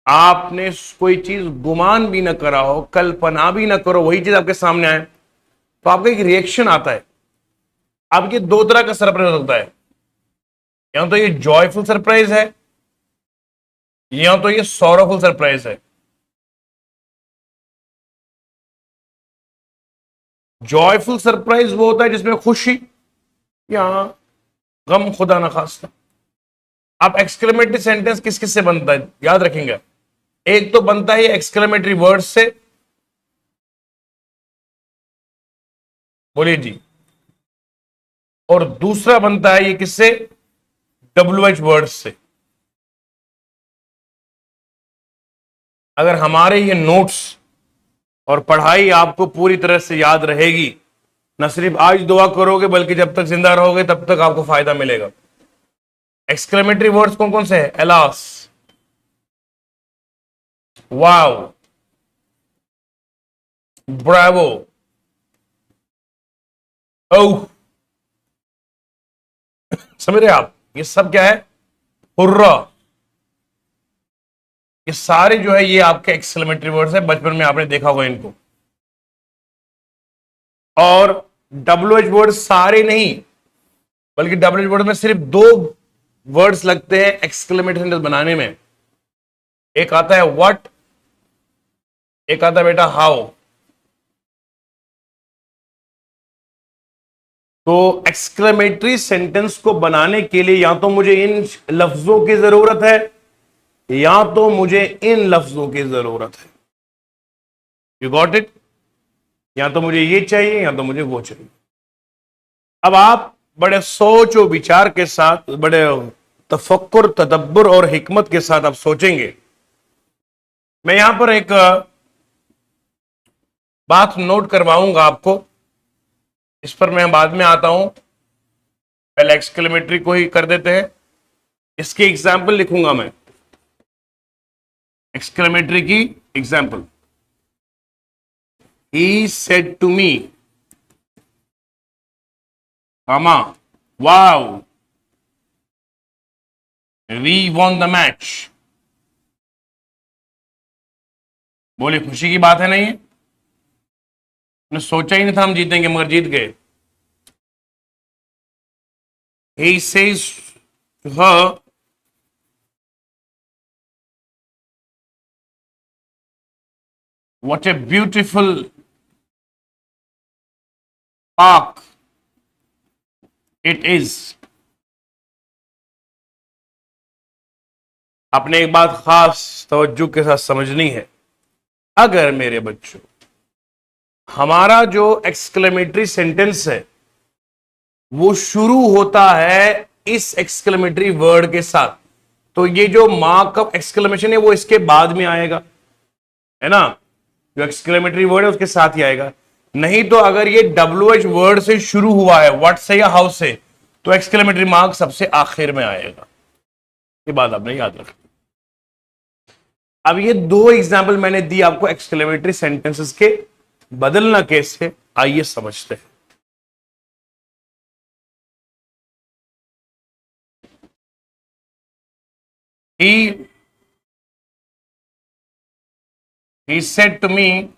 आपने कोई चीज गुमान भी ना करा हो, कल्पना भी ना करो, वही चीज आपके सामने आए तो आपका एक रिएक्शन आता है. आपके दो तरह का सरप्राइज हो सकता है. या तो ये जॉयफुल सरप्राइज है या तो ये सॉरोफुल सरप्राइज है. जॉयफुल सरप्राइज वो होता है जिसमें खुशी या गम, खुदा ना खास्ता. आप एक्सक्लेमेटरी सेंटेंस किस किस से बनता है याद रखेंगे. एक तो बनता है एक्सक्लेमेटरी वर्ड से, बोलिए जी, और दूसरा बनता है ये किससे? WH वर्ड से. अगर हमारे ये नोट्स और पढ़ाई आपको पूरी तरह से याद रहेगी, न सिर्फ आज दुआ करोगे बल्कि जब तक जिंदा रहोगे तब तक आपको फायदा मिलेगा. एक्सक्लेमेटरी वर्ड्स कौन कौन से हैं? एलास, वाव, ब्रावो, ओह. समझ रहे आप? ये सब क्या है? हुर्रा. ये सारे जो है ये आपके एक्सक्लेमेटरी वर्ड्स है. बचपन में आपने देखा होगा इनको. और WH वर्ड सारे नहीं, बल्कि WH वर्ड में सिर्फ दो वर्ड्स लगते हैं एक्सक्लेमेटरी सेंटेंस बनाने में. एक आता है व्हाट, एक आता है बेटा हाउ. तो एक्सक्लेमेटरी सेंटेंस को बनाने के लिए या तो मुझे इन लफ्जों की जरूरत है या तो मुझे इन लफ्जों की जरूरत है. You got it? या तो मुझे ये चाहिए या तो मुझे वो चाहिए. अब आप बड़े सोच और विचार के साथ, बड़े तफक्कुर, तदब्बर और हिकमत के साथ आप सोचेंगे. मैं यहां पर एक बात नोट करवाऊंगा आपको. इस पर मैं बाद में आता हूं. पहले एक्सक्लेमेटरी को ही कर देते हैं. इसकी एग्जाम्पल लिखूंगा मैं, एक्सक्लेमेटरी की example. He said to me, Mama, wow, we won the match. बोले खुशी की बात है नहीं, मैंने सोचा ही नहीं था हम जीतेंगे मगर जीत गए. He says to her, what a beautiful park it is. आपने एक बात खास तवज्जो के साथ समझनी है. अगर मेरे बच्चों हमारा जो एक्सक्लेमेटरी सेंटेंस है वो शुरू होता है इस एक्सक्लेमेटरी वर्ड के साथ, तो ये जो मार्क ऑफ एक्सक्लेमेशन है वो इसके बाद में आएगा, है ना. जो एक्सक्लेमेटरी वर्ड है उसके साथ ही आएगा. नहीं तो अगर ये WH वर्ड से शुरू हुआ है, व्हाट से या हाउ से, तो एक्सक्लेमेटरी मार्क सबसे आखिर में आएगा. ये बात आपने याद रखनी. अब ये दो एग्जाम्पल मैंने दी आपको एक्सक्लेमेटरी सेंटेंसेस के, बदलना कैसे आइए समझते हैं. He said to me,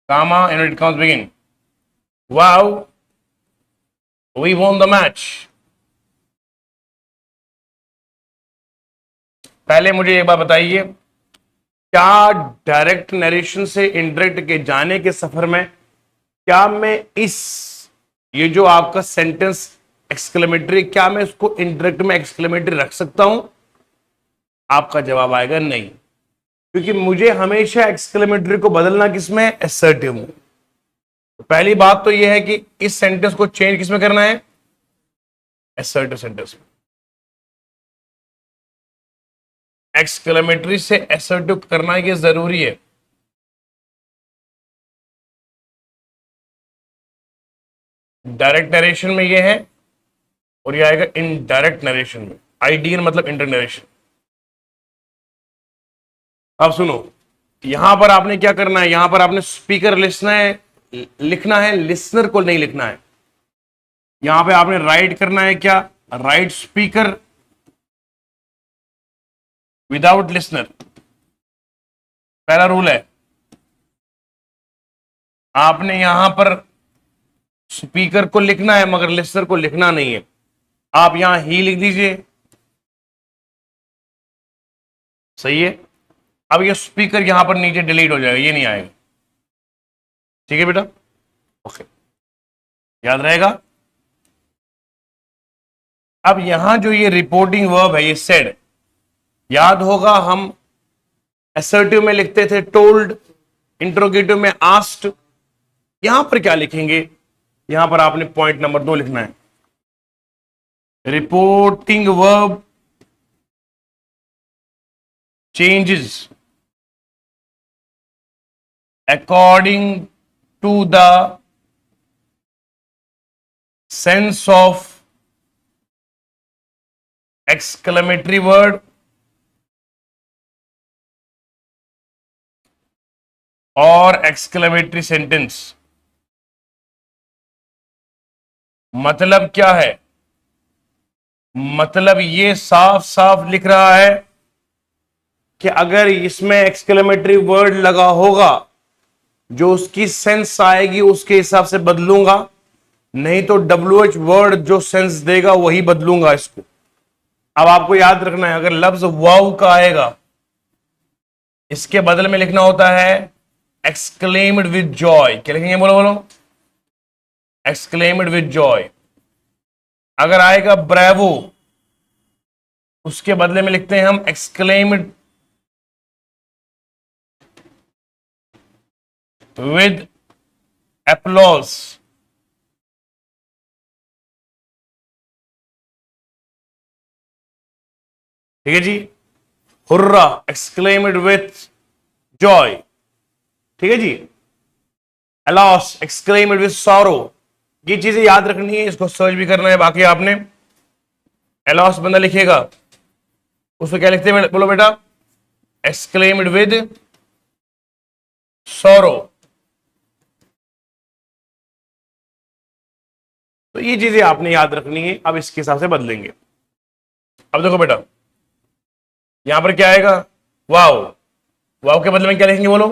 comma, and it comes begin. Wow, we won the match. पहले मुझे एक बात बताइए, क्या डायरेक्ट नरेशन से इनडायरेक्ट के जाने के सफर में क्या मैं ये जो आपका सेंटेंस एक्सक्लेमेटरी, क्या मैं उसको इनडायरेक्ट में एक्सक्लेमेटरी रख सकता हूं? आपका जवाब आएगा नहीं, क्योंकि मुझे हमेशा एक्सक्लेमेटरी को बदलना किसमें? असर्टिव में. तो पहली बात तो यह है कि इस सेंटेंस को चेंज किसमें करना है? असर्टिव सेंटेंस में. एक्सक्लेमेटरी से असर्टिव करना ये जरूरी है. डायरेक्ट नरेशन में ये है और ये आएगा इनडायरेक्ट नरेशन में. आईडीएन मतलब इंटर नरेशन. अब सुनो, यहां पर आपने क्या करना है, यहां पर आपने स्पीकर लिखना है, लिसनर को नहीं लिखना है. यहां पे आपने राइट करना है क्या? Right speaker without listener. पहला रूल है. आपने यहां पर स्पीकर को लिखना है मगर लिसनर को लिखना नहीं है. आप यहां ही लिख दीजिए, सही है. अब ये स्पीकर यहां पर नीचे डिलीट हो जाएगा, ये नहीं आएगा. ठीक है बेटा, ओके, याद रहेगा. अब यहां जो ये रिपोर्टिंग वर्ब है, ये सेड, याद होगा हम असर्टिव में लिखते थे टोल्ड, इंट्रोगेटिव में आस्क्ड. यहां पर क्या लिखेंगे? यहां पर आपने पॉइंट नंबर 2 लिखना है. Reporting verb changes according to the sense of exclamatory word और exclamatory sentence. मतलब क्या है? मतलब ये साफ साफ लिख रहा है कि अगर इसमें एक्सक्लेमेटरी वर्ड लगा होगा, जो उसकी सेंस आएगी उसके हिसाब से बदलूंगा, नहीं तो WH वर्ड जो सेंस देगा वही बदलूंगा इसको. अब आपको याद रखना है, अगर लफ्ज वाव का आएगा, इसके बदले में लिखना होता है एक्सक्लेम्ड विद जॉय. क्या लिखेंगे? बोलो बोलो. Exclaimed with Joy. अगर आएगा ब्रेवो, उसके बदले में लिखते हैं हम एक्सक्लेम्ड विद एप्लॉज. ठीक है जी. Hurrah, exclaimed with joy. ठीक है जी. Alas, exclaimed with sorrow. ये चीजें याद रखनी है, इसको सर्च भी करना है. बाकी आपने अलॉस बंदा लिखेगा, उसको क्या लिखते हैं? बोलो बेटा. Exclaimed with sorrow। तो ये चीजें आपने याद रखनी है। अब इसके हिसाब से बदलेंगे। अब देखो बेटा, यहां पर क्या आएगा, वाव। वाव के बदले में क्या लिखेंगे बोलो,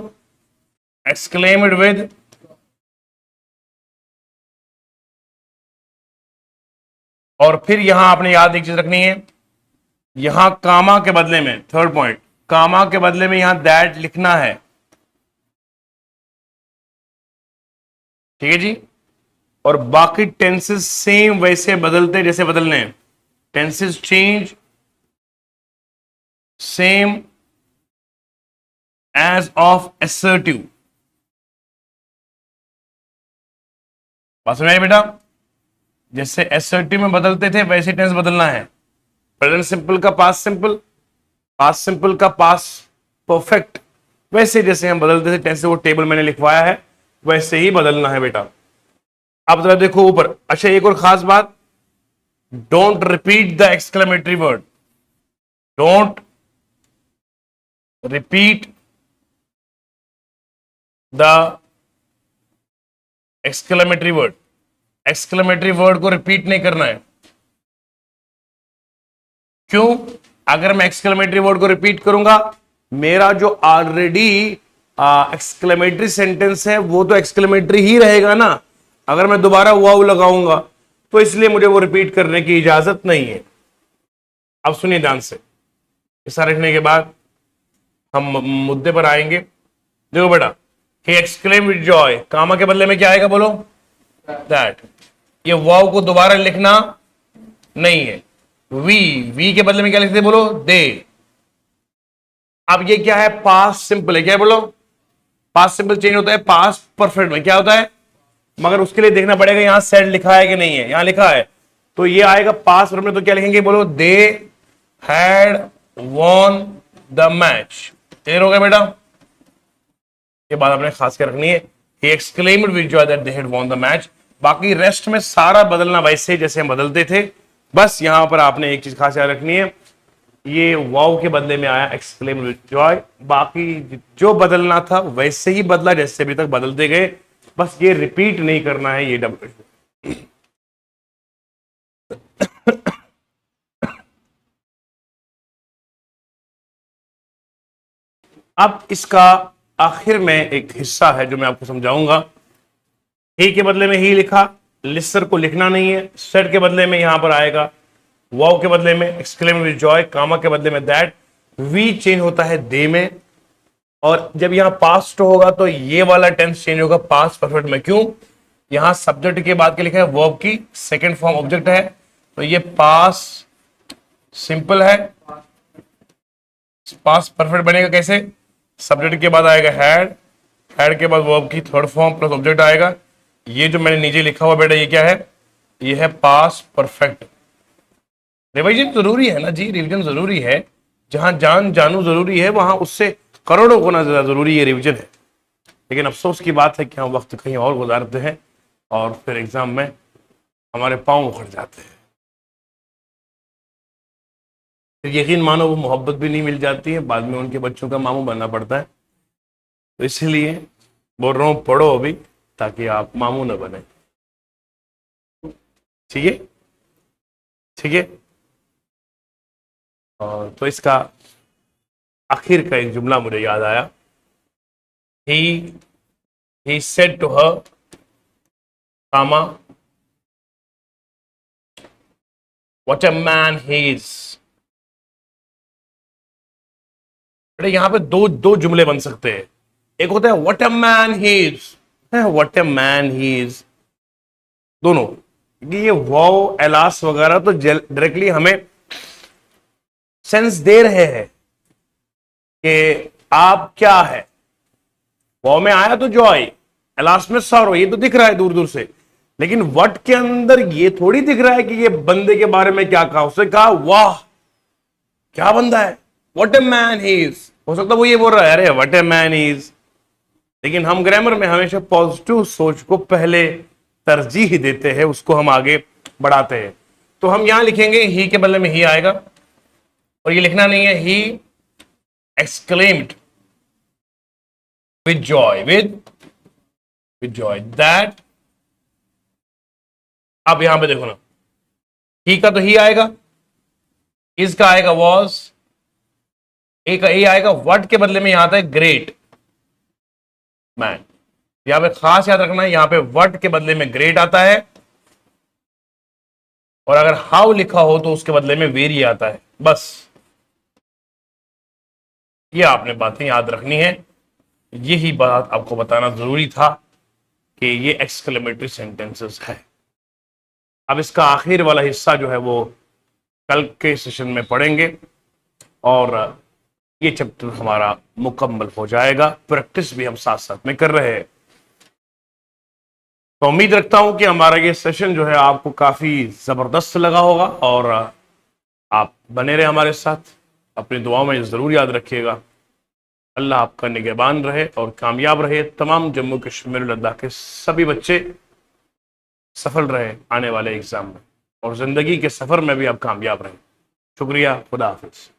एक्सक्लेम्ड विद और फिर यहां आपने याद एक चीज रखनी है, यहां कामा के बदले में, थर्ड पॉइंट, कामा के बदले में यहां दैट लिखना है। ठीक है जी। और बाकी टेंसेस सेम वैसे बदलते जैसे बदलने हैं। Tenses change same as of assertive। बात समझ आई बेटा? जैसे assertive में बदलते थे वैसे टेंस बदलना है। प्रेजेंट सिंपल का पास्ट सिंपल, पास्ट सिंपल का पास्ट परफेक्ट, वैसे जैसे हम बदलते थे टेंस, वो टेबल मैंने लिखवाया है वैसे ही बदलना है बेटा। अब जरा देखो ऊपर। अच्छा, एक और खास बात, don't repeat the exclamatory word. Don't repeat the exclamatory word. Exclamatory word को रिपीट नहीं करना है। क्यों? अगर मैं एक्सक्लेमेटरी वर्ड को रिपीट करूंगा, मेरा जो ऑलरेडी एक्सक्लेमेटरी सेंटेंस है वो तो एक्सक्लेमेटरी ही रहेगा ना। अगर मैं दोबारा वाव लगाऊंगा तो इसलिए मुझे वो रिपीट करने की इजाजत नहीं है। अब सुनिए ध्यान से, ऐसा रखने के बाद हम मुद्दे पर आएंगे। देखो बेटा, he exclaimed with joy, कामा के बदले में क्या आएगा बोलो, that। ये वाव को दोबारा लिखना नहीं है। वी के बदले में क्या लिखते बोलो, दे। अब ये क्या है, पास्ट सिंपल है। क्या है बोलो, पास्ट सिंपल चेंज होता है पास्ट परफेक्ट में। क्या होता है, मगर उसके लिए देखना पड़ेगा यहां सेड लिखा है कि नहीं है। यहां लिखा है तो ये आएगा पास्ट परफेक्ट में। तो क्या लिखेंगे बोलो, they had won the match. Clear हो गया बेटा? ये बात आपने खास कर रखनी है। He exclaimed with joy that they had won the match। बाकी रेस्ट में सारा बदलना वैसे जैसे हम बदलते थे। बस यहां पर आपने एक चीज खास याद रखनी है, ये वाव के बदले में आया exclaimed with joy। बाकी जो बदलना था वैसे ही बदला जैसे अभी तक बदलते गए। बस ये रिपीट नहीं करना है, ये डबल। अब इसका आखिर में एक हिस्सा है जो मैं आपको समझाऊंगा। ही के बदले में ही लिखा, लिस्टर को लिखना नहीं है। सेड के बदले में यहां पर आएगा, वाव के बदले में एक्सक्लेम विद जॉय, कामा के बदले में दैट, वी चेंज होता है दे में। और जब यहां पास्ट होगा तो ये वाला टेंस चेंज होगा पास्ट परफेक्ट में। क्यों? यहां सब्जेक्ट के बाद के लिखा है वर्ब की सेकेंड फॉर्म ऑब्जेक्ट है, तो ये पास्ट सिंपल है। पास्ट परफेक्ट बनेगा कैसे, सब्जेक्ट के बाद आएगा हैड, हैड के बाद वर्ब की थर्ड फॉर्म प्लस ऑब्जेक्ट आएगा। ये जो मैंने नीचे लिखा हुआ बेटा ये क्या है, ये है पास्ट परफेक्ट। रिवीजन जरूरी है ना जी, रिवीजन जरूरी है। जहां जान जानू जरूरी है वहां उससे करोड़ों गुना ज्यादा जरूरी ये रिवीजन है। लेकिन अफसोस की बात है कि हम वक्त कहीं और गुजारते हैं और फिर एग्जाम में हमारे पांव उखड़ जाते हैं। फिर यकीन मानो वो मोहब्बत भी नहीं मिल जाती है, बाद में उनके बच्चों का मामू बनना पड़ता है। तो इसलिए बोल रहा हूं पढ़ो अभी ताकि आप मामू न बने। ठीक है, ठीक है। और तो इसका आखिर का एक जुमला मुझे याद आया। he said to her, comma, what a man he is। बेटा यहां पे दो जुमले बन सकते हैं। एक होता है what a man he is, what a man he is, दोनों। ये वाव एलास वगैरह तो डायरेक्टली हमें सेंस दे रहे हैं कि आप क्या है। वाव में आया तो जॉय, एलास में सॉरो, ये तो दिख रहा है दूर दूर से। लेकिन वट के अंदर ये थोड़ी दिख रहा है कि ये बंदे के बारे में क्या कहा। उसने कहा वाह क्या बंदा है, what a man he is. हो सकता है वो ये बोल रहा है अरे what a man he is. लेकिन हम ग्रामर में हमेशा पॉजिटिव सोच को पहले तरजीह देते हैं, उसको हम आगे बढ़ाते हैं। तो हम यहां लिखेंगे ही के बदले में ही आएगा, और ये लिखना नहीं है he exclaimed with joy, with joy that। अब यहां पे देखो ना, ही का तो ही आएगा, इसका आएगा was, ए का ए आएगा, व्हाट के बदले में यहां आता है ग्रेट मैन। यहां पे खास याद रखना है, यहां पे व्हाट के बदले में ग्रेट आता है, और अगर हाउ लिखा हो तो उसके बदले में वेरी आता है। बस ये आपने बातें याद रखनी है, यही बात आपको बताना जरूरी था कि ये एक्सक्लेमेटरी सेंटेंसेस है। अब इसका आखिर वाला हिस्सा जो है वो कल के सेशन में पढ़ेंगे और ये चैप्टर हमारा मुकम्मल हो जाएगा। प्रैक्टिस भी हम साथ साथ में कर रहे हैं। तो उम्मीद रखता हूं कि हमारा ये सेशन जो है आपको काफी जबरदस्त लगा होगा और आप बने रहे हमारे साथ। अपनी दुआओं में जरूर याद रखिएगा। अल्लाह आपका निगहबान रहे और कामयाब रहे। तमाम जम्मू कश्मीर लद्दाख के सभी बच्चे सफल रहे आने वाले एग्जाम में, और जिंदगी के सफर में भी आप कामयाब रहे। शुक्रिया। खुदा हाफिज।